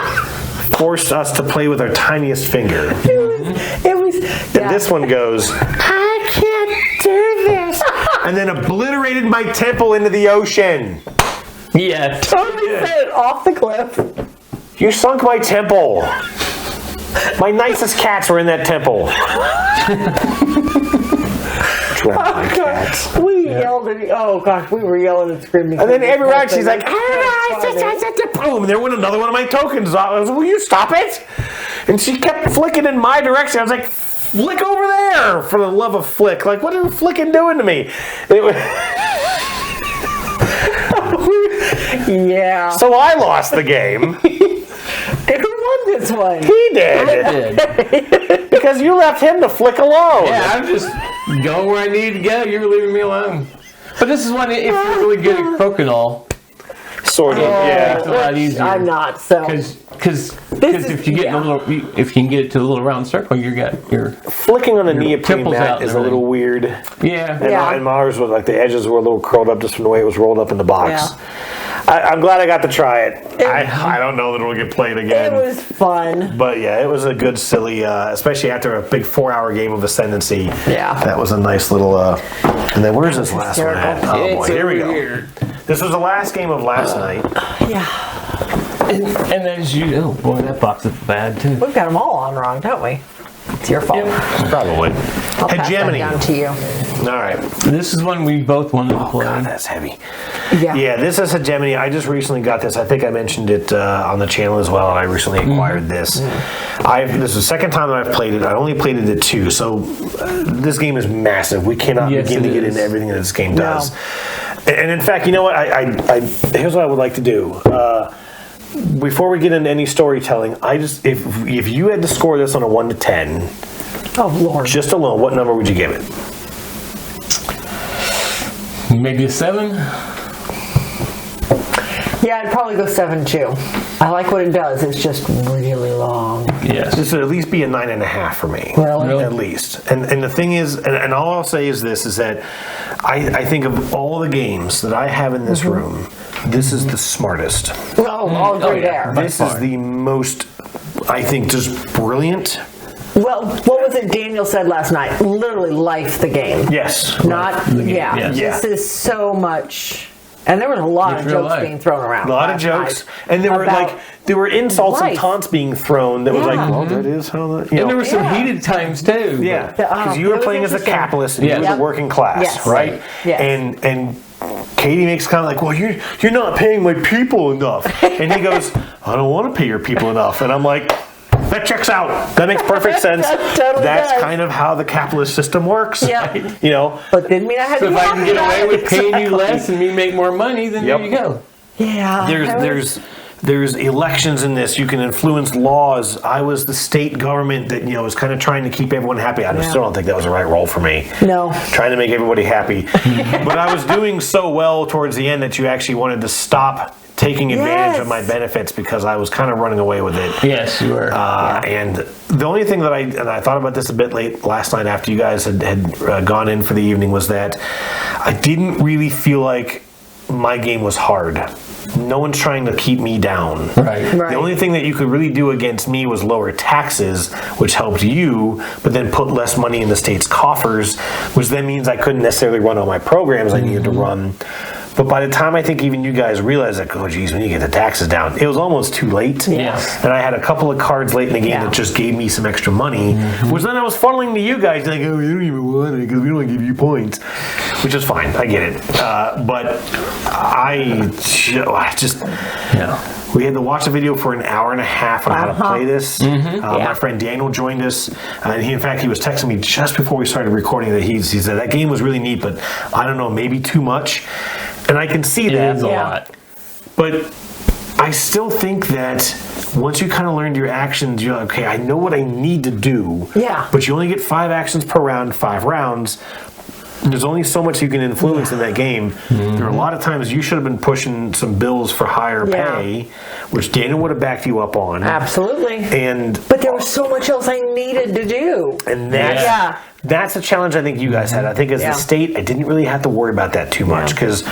forced us to play with our tiniest finger. It was. And this one goes, I can't do this. And then obliterated my temple into the ocean. Yeah. Totally set it off the cliff. You sunk my temple. My nicest cats were in that temple. Cats. We yelled at we were yelling and screaming. And then every round she's like, boom, and there went another one of my tokens. I was like, will you stop it? And she kept flicking in my direction. I was like, flick over there, for the love of Flick. Like, what are you flicking doing to me? Yeah. So I lost the game. And who won this one? He did. Because you left him to flick alone. Yeah, I'm just going where I need to go. You're leaving me alone. But this is one, if you're really good at crokinole. Sort of, yeah. It's a lot easier. I'm not, so. Because if you get in a little, if you can get it to the little round circle, your flicking on the neoprene mat is a little weird. Yeah. And ours was like the edges were a little curled up just from the way it was rolled up in the box. Yeah. I'm glad I got to try it. I don't know that it'll get played again. It was fun. But yeah, it was a good, silly, especially after a big 4-hour game of Ascendancy. Yeah. That was a nice little, and then where's this last one at? Oh boy, here we go. This was the last game of last night. Yeah. And as you, oh boy, that box is bad too. We've got them all on wrong, don't we? It's your fault. Yep. Probably. I'll pass Hegemony. that down to you. All right. This is one we both wanted to play. God, that's heavy. Yeah. Yeah, this is Hegemony. I just recently got this. I think I mentioned it on the channel as well, and I recently acquired this. This is the second time that I've played it. I only played it at 2, so this game is massive. We cannot begin to get into everything that this game does. And in fact, you know what? Here's what I would like to do. Before we get into any storytelling, if you had to score this on a 1 to 10, oh Lord, just alone, what number would you give it? Maybe a 7. Yeah, I'd probably go 7 too. I like what it does. It's just really long. Yes. This would at least be a 9.5 for me. Really? At least. And the thing is, and all I'll say is this, is that I think of all the games that I have in this room, this is the smartest. Oh, I'll agree there. This is the most, I think, just brilliant. Well, what was it Daniel said last night? Literally life the game. Yes. Not, This is so much. And there was a lot of jokes being thrown around. A lot of jokes. And there were insults and taunts being thrown that was like, well, that is how the... And there were some heated times, too. Yeah. Because you were playing as a capitalist and you were the working class, right? Yes. And Katy makes kind of like, well, you're not paying my people enough. And he goes, I don't want to pay your people enough. And I'm like... That checks out. That makes perfect sense. That's kind of how the capitalist system works. Yeah. You know. But didn't mean I had so to if I can get away with paying you less and me make more money, then there you go. Yeah. There's elections in this. You can influence laws. I was the state government that was kind of trying to keep everyone happy. I still don't think that was the right role for me. No. Trying to make everybody happy. But I was doing so well towards the end that you actually wanted to stop taking advantage of Yes. my benefits because I was kind of running away with it. Yes, you were. And the only thing that I thought about this a bit late last night after you guys had gone in for the evening was that I didn't really feel like my game was hard. No one's trying to keep me down. Right. The only thing that you could really do against me was lower taxes, which helped you, but then put less money in the state's coffers, which then means I couldn't necessarily run all my programs I needed to run. But by the time I think even you guys realized, like, oh, geez, we need to get the taxes down, it was almost too late. Yes. And I had a couple of cards late in the game Yeah. that just gave me some extra money, which then I was funneling to you guys, like, oh, we don't even want it because we don't give you points, which is fine. I get it. But I just... Yeah. We had to watch a video for an hour and a half on how to play this. My Yeah. friend Daniel joined us, and he was texting me just before we started recording that he said that game was really neat, but I don't know, maybe too much. And I can see It that. is a Yeah. lot. But I still think that once you kind of learned your actions, you're like, okay, I know what I need to do. Yeah. But you only get 5 actions per round, 5 rounds. There's only so much you can influence in that game. There are a lot of times you should have been pushing some bills for higher pay, which Daniel would have backed you up on. Absolutely. And But there was so much else I needed to do. that's a challenge I think you guys had. I think as the state, I didn't really have to worry about that too much because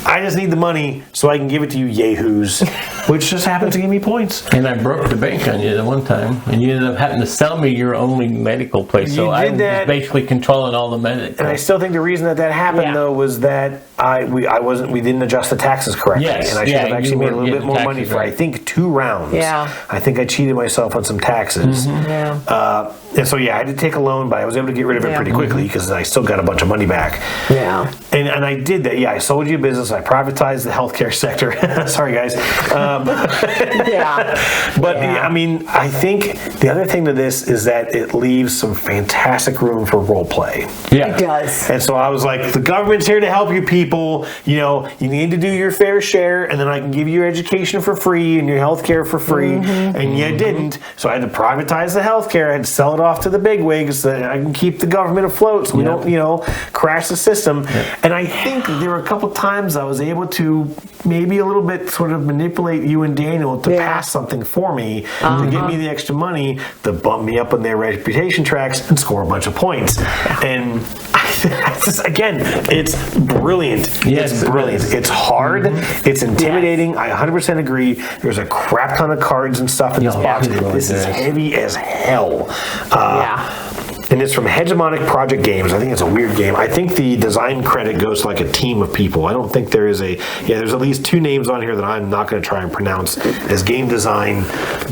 I just need the money so I can give it to you yahoos, which just happens to give me points. And I broke the bank on you the one time, and you ended up having to sell me your only medical place. So You I did was that. basically controlling all the medical. And I still think the reason that happened though was that we didn't adjust the taxes correctly, Yes, and I should have actually you made a weren't little bit getting more taxes money for right. I think 2 rounds. Yeah. I think I cheated myself on some taxes. Yeah. And so I had to take a loan, but I was able to get rid of it pretty quickly because I still got a bunch of money back. Yeah. And I did that. Yeah, I sold you a business. I privatized the healthcare sector. Sorry, guys. Yeah. But I mean, I think the other thing to this is that it leaves some fantastic room for role play. Yeah. It does. And so I was like, the government's here to help you people. You know, you need to do your fair share, and then I can give you your education for free and your health care for free. And you didn't. So I had to privatize the health care. I had to sell it off to the bigwigs so that I can keep the government afloat so we don't, crash the system. And I think there were a couple times I was able to maybe a little bit sort of manipulate you and Daniel to pass something for me to get me the extra money to bump me up on their reputation tracks and score a bunch of points. And again, it's brilliant. Yes, it's brilliant. it is. It's hard. It's intimidating. I 100% agree. There's a crap ton of cards and stuff in this box. it really This is does. heavy as hell. Yeah. And it's from Hegemonic Project Games. I think it's a weird game. I think the design credit goes to like a team of people. I don't think there is there's at least 2 names on here that I'm not going to try and pronounce as game design.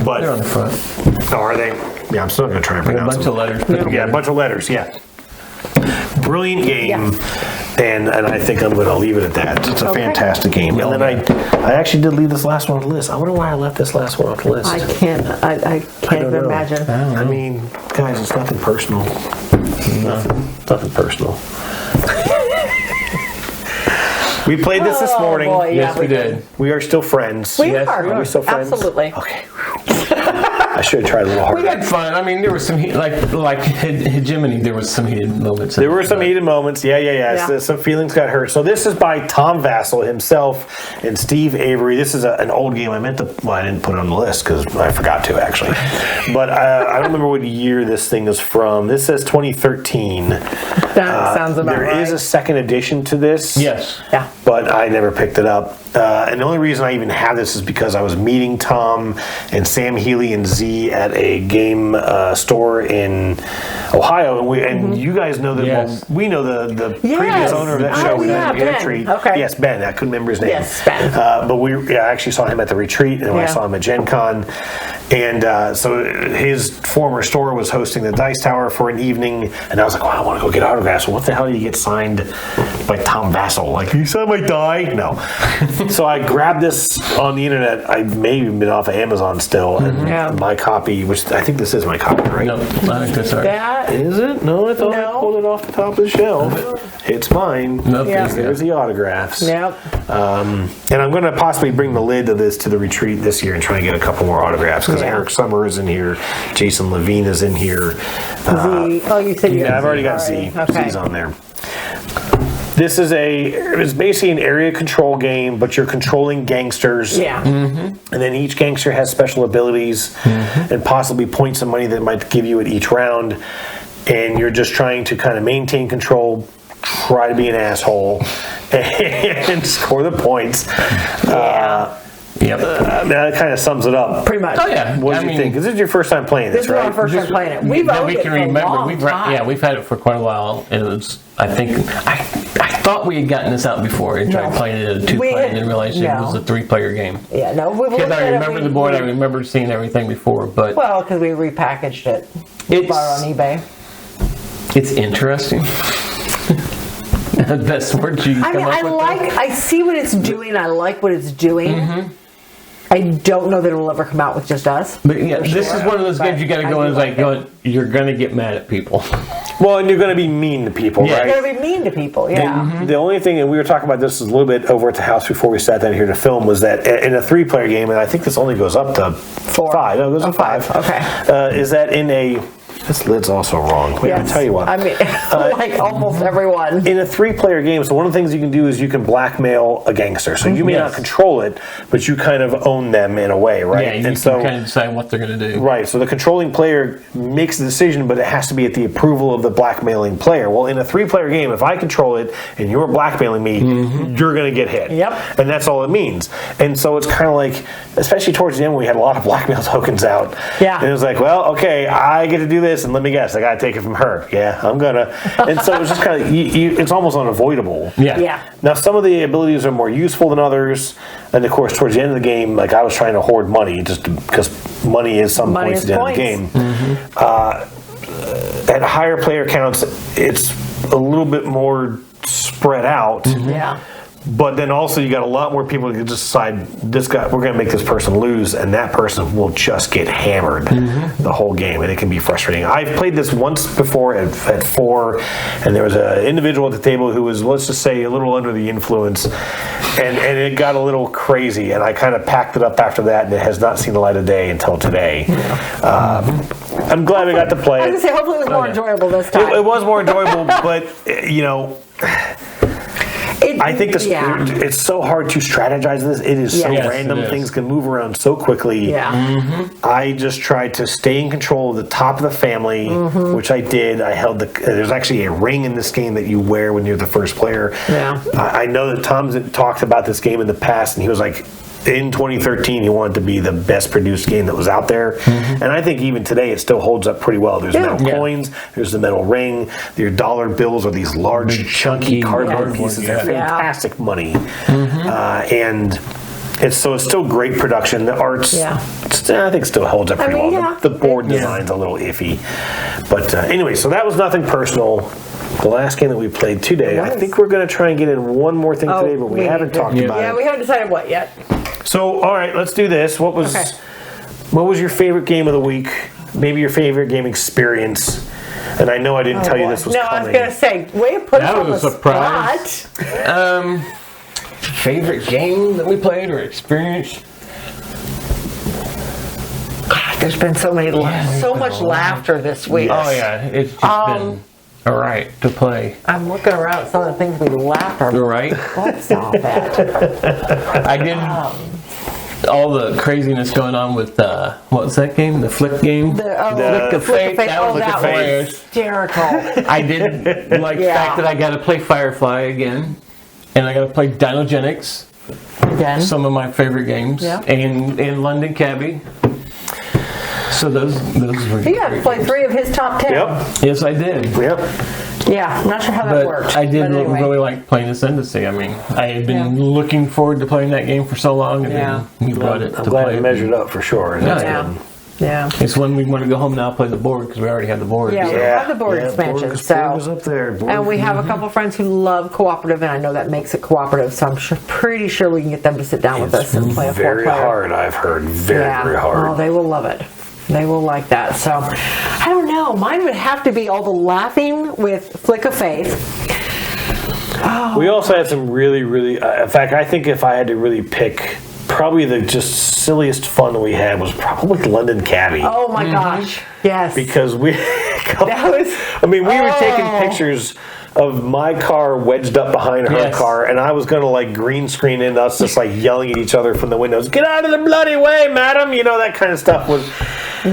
But They're on the front. Oh, are they? Yeah, I'm still not going to try and A pronounce bunch them. of letters. Yeah, a bunch of letters, Brilliant game, and I think I'm going to leave it at that. It's a fantastic game. And then I actually did leave this last one off the list. I wonder why I left this last one off the list. I can't don't even know. imagine. I mean, guys, it's nothing personal. Nothing personal. We played this morning. Boy, Yes, we did. We are still friends. We Yes, are. we are still friends? Absolutely. Okay. I should have tried a little harder. We had fun. I mean, there was some like hegemony. There was some heated moments. There were some heated moments. Yeah. So some feelings got hurt. So this is by Tom Vassell himself and Steve Avery. This is an old game. I didn't put it on the list because I forgot to actually. But I don't remember what year this thing is from. This says 2013. That sounds about There right. is a second edition to this. Yes. Yeah. But I never picked it up. And the only reason I even have this is because I was meeting Tom and Sam Healy and Z at a game store in Ohio, and you guys know that. Yes. Well, we know the Yes. previous owner of that Oh, show. We yeah, met at the Ben. retreat. Okay. Yes, Ben. I couldn't remember his name. Yes, Ben. But I actually saw him at the retreat, and I saw him at Gen Con. And so his former store was hosting the Dice Tower for an evening, and I was like, "Oh, I want to go get autographs." Well, what the hell do you get signed by Tom Vassell? Like, you signed my die? No. So I grabbed this on the internet. I may have been off of Amazon still, and my copy, which I think this is my copy, right? No, I think that's all right. That Is it? No, I thought I No. pulled it off the top of the shelf. It's mine. Nope. Yeah. There's the autographs. Yep. And I'm going to possibly bring the lid of this to the retreat this year and try and get a couple more autographs because Eric Summer is in here, Jason Levine is in here. You said you Yeah, got I've already got Z. Z. Okay. Z's on there. This is it's basically an area control game, but you're controlling gangsters. Yeah. And then each gangster has special abilities and possibly points of money that might give you at each round. And you're just trying to kind of maintain control, try to be an asshole, and score the points. Yep. That kind of sums it up. Pretty much. Oh yeah. What do you think? Because this is your first time playing this, This is right? our first time playing it. We've owned it for a long time. We've had it for quite a while, and it was. I thought we had gotten this out before and tried playing it at a 2-player, and then realized it was a 3-player game. Yeah, no. Because I remember the board, I remember seeing everything before, but well, because we repackaged it. We bought it on eBay. It's interesting. The best word you can come up with. I see what it's doing. I like what it's doing. I don't know that it'll ever come out with just us. But yeah, this is one of those games you got to go in and you're going to get mad at people. Well, and you're going to be mean to people, right? You're going to be mean to people, yeah. The only thing, and we were talking about this a little bit over at the house before we sat down here to film, was that in a 3-player game, and I think this only goes up to 4. 5. No, it goes up to 5. Okay. Is that in a... This lid's also wrong. Wait, I'll tell you what. I mean, like almost everyone. In a 3-player game, so one of the things you can do is you can blackmail a gangster. So you may not control it, but you kind of own them in a way, right? Yeah, you can kind of decide what they're going to do. Right, so the controlling player makes the decision, but it has to be at the approval of the blackmailing player. Well, in a 3-player game, if I control it and you're blackmailing me, you're going to get hit. Yep. And that's all it means. And so it's kind of like, especially towards the end when we had a lot of blackmail tokens out. Yeah. And it was like, well, okay, I get to do this, and let me guess, I got to take it from her. Yeah, I'm going to. And so it was just kind of, it's almost unavoidable. Yeah. Now, some of the abilities are more useful than others. And of course, towards the end of the game, like I was trying to hoard money just because money is some points at the end of the game. At higher player counts, it's a little bit more spread out. Yeah. But then also you got a lot more people who just decide this guy, we're going to make this person lose, and that person will just get hammered the whole game, and it can be frustrating. I've played this once before at 4, and there was an individual at the table who was, let's just say, a little under the influence, and it got a little crazy, and I kind of packed it up after that, and it has not seen the light of day until today. I'm glad we got to play it. I was going to say, hopefully it was more enjoyable this time. It was more enjoyable, but, you know... I think it's so hard to strategize this. It is so random. Things can move around so quickly. Yeah. I just tried to stay in control of the top of the family, which I did. I held there's actually a ring in this game that you wear when you're the first player. Yeah. I know that Tom's talked about this game in the past, and he was like, in 2013, he wanted to be the best produced game that was out there. And I think even today it still holds up pretty well. There's metal coins, there's the metal ring, your dollar bills are these large, chunky cardboard pieces. They're fantastic money. And it's still great production. The art's, I think, still holds up pretty well. The board design's a little iffy. But anyway, so that was nothing personal. The last game that we played today, I think we're going to try and get in one more thing today, but we haven't talked about it. Yeah, we haven't decided what yet. So, all right, let's do this. What was your favorite game of the week? Maybe your favorite game experience? And I know I didn't tell you this was coming. I was going to say, way to put us on the surprise. Favorite game that we played or experience? God, there's been so much laughter this week. Oh yeah, it's just been all right to play. I'm looking around at some of the things we laughed at. Right. That's not bad. I did all the craziness going on with what was that game? The Flick game? The Flick of Fate. That was hysterical. I did like the fact that I got to play Firefly again, and I got to play Dinogenics. Again. Some of my favorite games. Yeah. And London Cabby. So those were. You got to play 3 of his top 10. Yep. Yes, I did. Yep. Yeah, I'm not sure how that worked. I did really like playing Ascendancy. I mean, I had been looking forward to playing that game for so long, and then you brought it to play. I'm glad it measured up for sure. Yeah. It's when we want to go home now play the board because we already had the board. Yeah, we have the board expansion. Board was up there. And we have a couple friends who love cooperative, and I know that makes it cooperative, so I'm pretty sure we can get them to sit down with us and play a 4-player. Very hard, I've heard. Very hard. Oh, they will love it. They will like that. So, I don't know. Mine would have to be all the laughing with Flick of Faith. Oh. We also had some really, really... in fact, I think if I had to really pick... Probably the just silliest fun we had was probably London Cabby. Oh my gosh. Yes. Because we... we were taking pictures of my car wedged up behind her Yes. car, and I was going to like green screen in us just like yelling at each other from the windows, "Get out of the bloody way, madam!" You know, that kind of stuff was.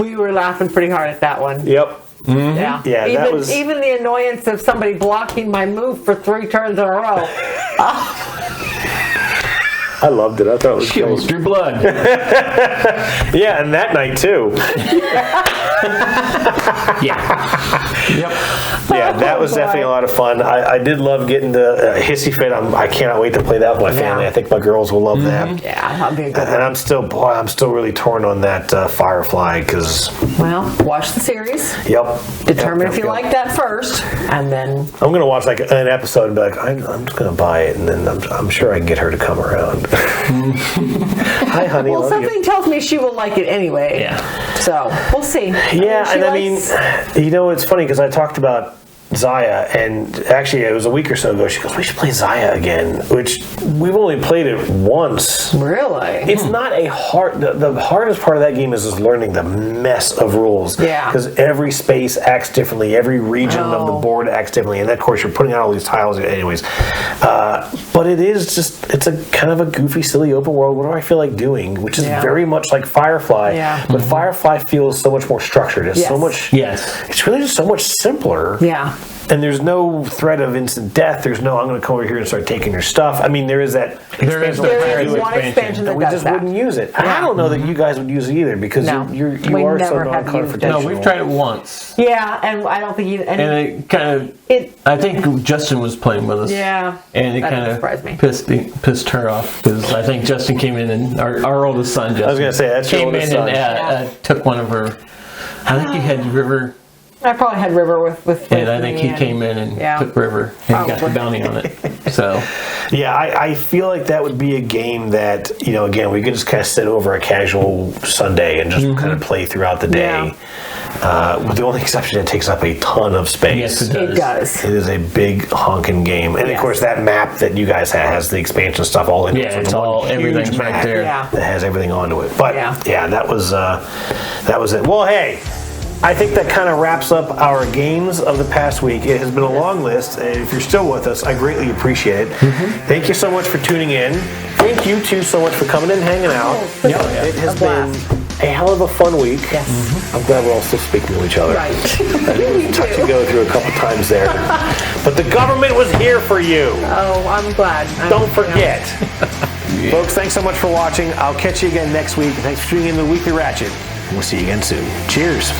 We were laughing pretty hard at that one. Yep. Yeah. Yeah, even, that was- even the annoyance of somebody blocking my move for 3 turns in a row. I loved it. I thought it was She almost great. drew blood. Yeah, and that night too. Yeah. Yep. Yeah, that was boy. definitely a lot of fun. I did love getting the Hissy Fit. I cannot wait to play that with my family. Yeah. I think my girls will love that. Yeah, that'd be a good And I'm still really torn on that Firefly because. Well, watch the series. Yep. Determine Yep, if you yep. like that first, and then I'm gonna watch like an episode and be like, I'm just gonna buy it, and then I'm sure I can get her to come around. Hi, honey. well, love something you. tells me she will like it anyway. Yeah. So we'll see. Yeah, She and I mean, likes- you know, it's funny because I talked about Zaya, and actually it was a week or so ago. She goes, "We should play Zaya again," which we've only played it once. really. It's not a hard. The hardest part of that game is just learning the mess of rules. Yeah. Because every space acts differently. Every region of the Oh. board acts differently, and of course you're putting out all these tiles. Anyways, but it is just it's a kind of a goofy, silly open world. What do I feel like doing? Which is Yeah. very much like Firefly. Yeah. But Firefly feels so much more structured. It's so Yes. much. Yes. It's really just so much simpler. Yeah. And there's no threat of instant death. There's no, I'm going to come over here and start taking your stuff. I mean, there is that. There is expansion the There of is the one expansion. expansion that and we does just that. wouldn't use it. And Yeah. I don't know that you guys would use it either because No. you We are so never have used it. non-confrontational. No, we've tried it once. Yeah, and I don't think you. And And it kind of, it. I think Justin was playing with us. Yeah. And it that kind doesn't surprise me. of pissed her off because I think Justin came in and our oldest son, Justin, was gonna say, that's your came oldest in and son. took one of her. I think you had River, I probably had River with and I think me he and- came in and yeah. took River and got the Probably. bounty on it. So Yeah, I feel like that would be a game that, you know, again, we could just kind of sit over a casual Sunday and just kind of play throughout the day. With the only exception, it takes up a ton of space. yes, it does. It does. It is a big honking game, and Yes. of course that map that you guys have has the expansion stuff all in it. Yeah, So it's one all- huge everything's right map there. Yeah. that has everything onto it. But Yeah. yeah, that was it. Well, hey, I think that kind of wraps up our games of the past week. It has been a long list, and if you're still with us, I greatly appreciate it. Thank you so much for tuning in. Thank you too so much for coming in and hanging out. Oh, yeah. It has A been blast. a hell of a fun week. Yes. I'm glad we're all still speaking to each other. Right. We touch and go through a couple times there. But the government was here for you. Oh, I'm glad. Don't forget. Folks, thanks so much for watching. I'll catch you again next week. Thanks for tuning in to the Weekly Ratchet. We'll see you again soon. Cheers.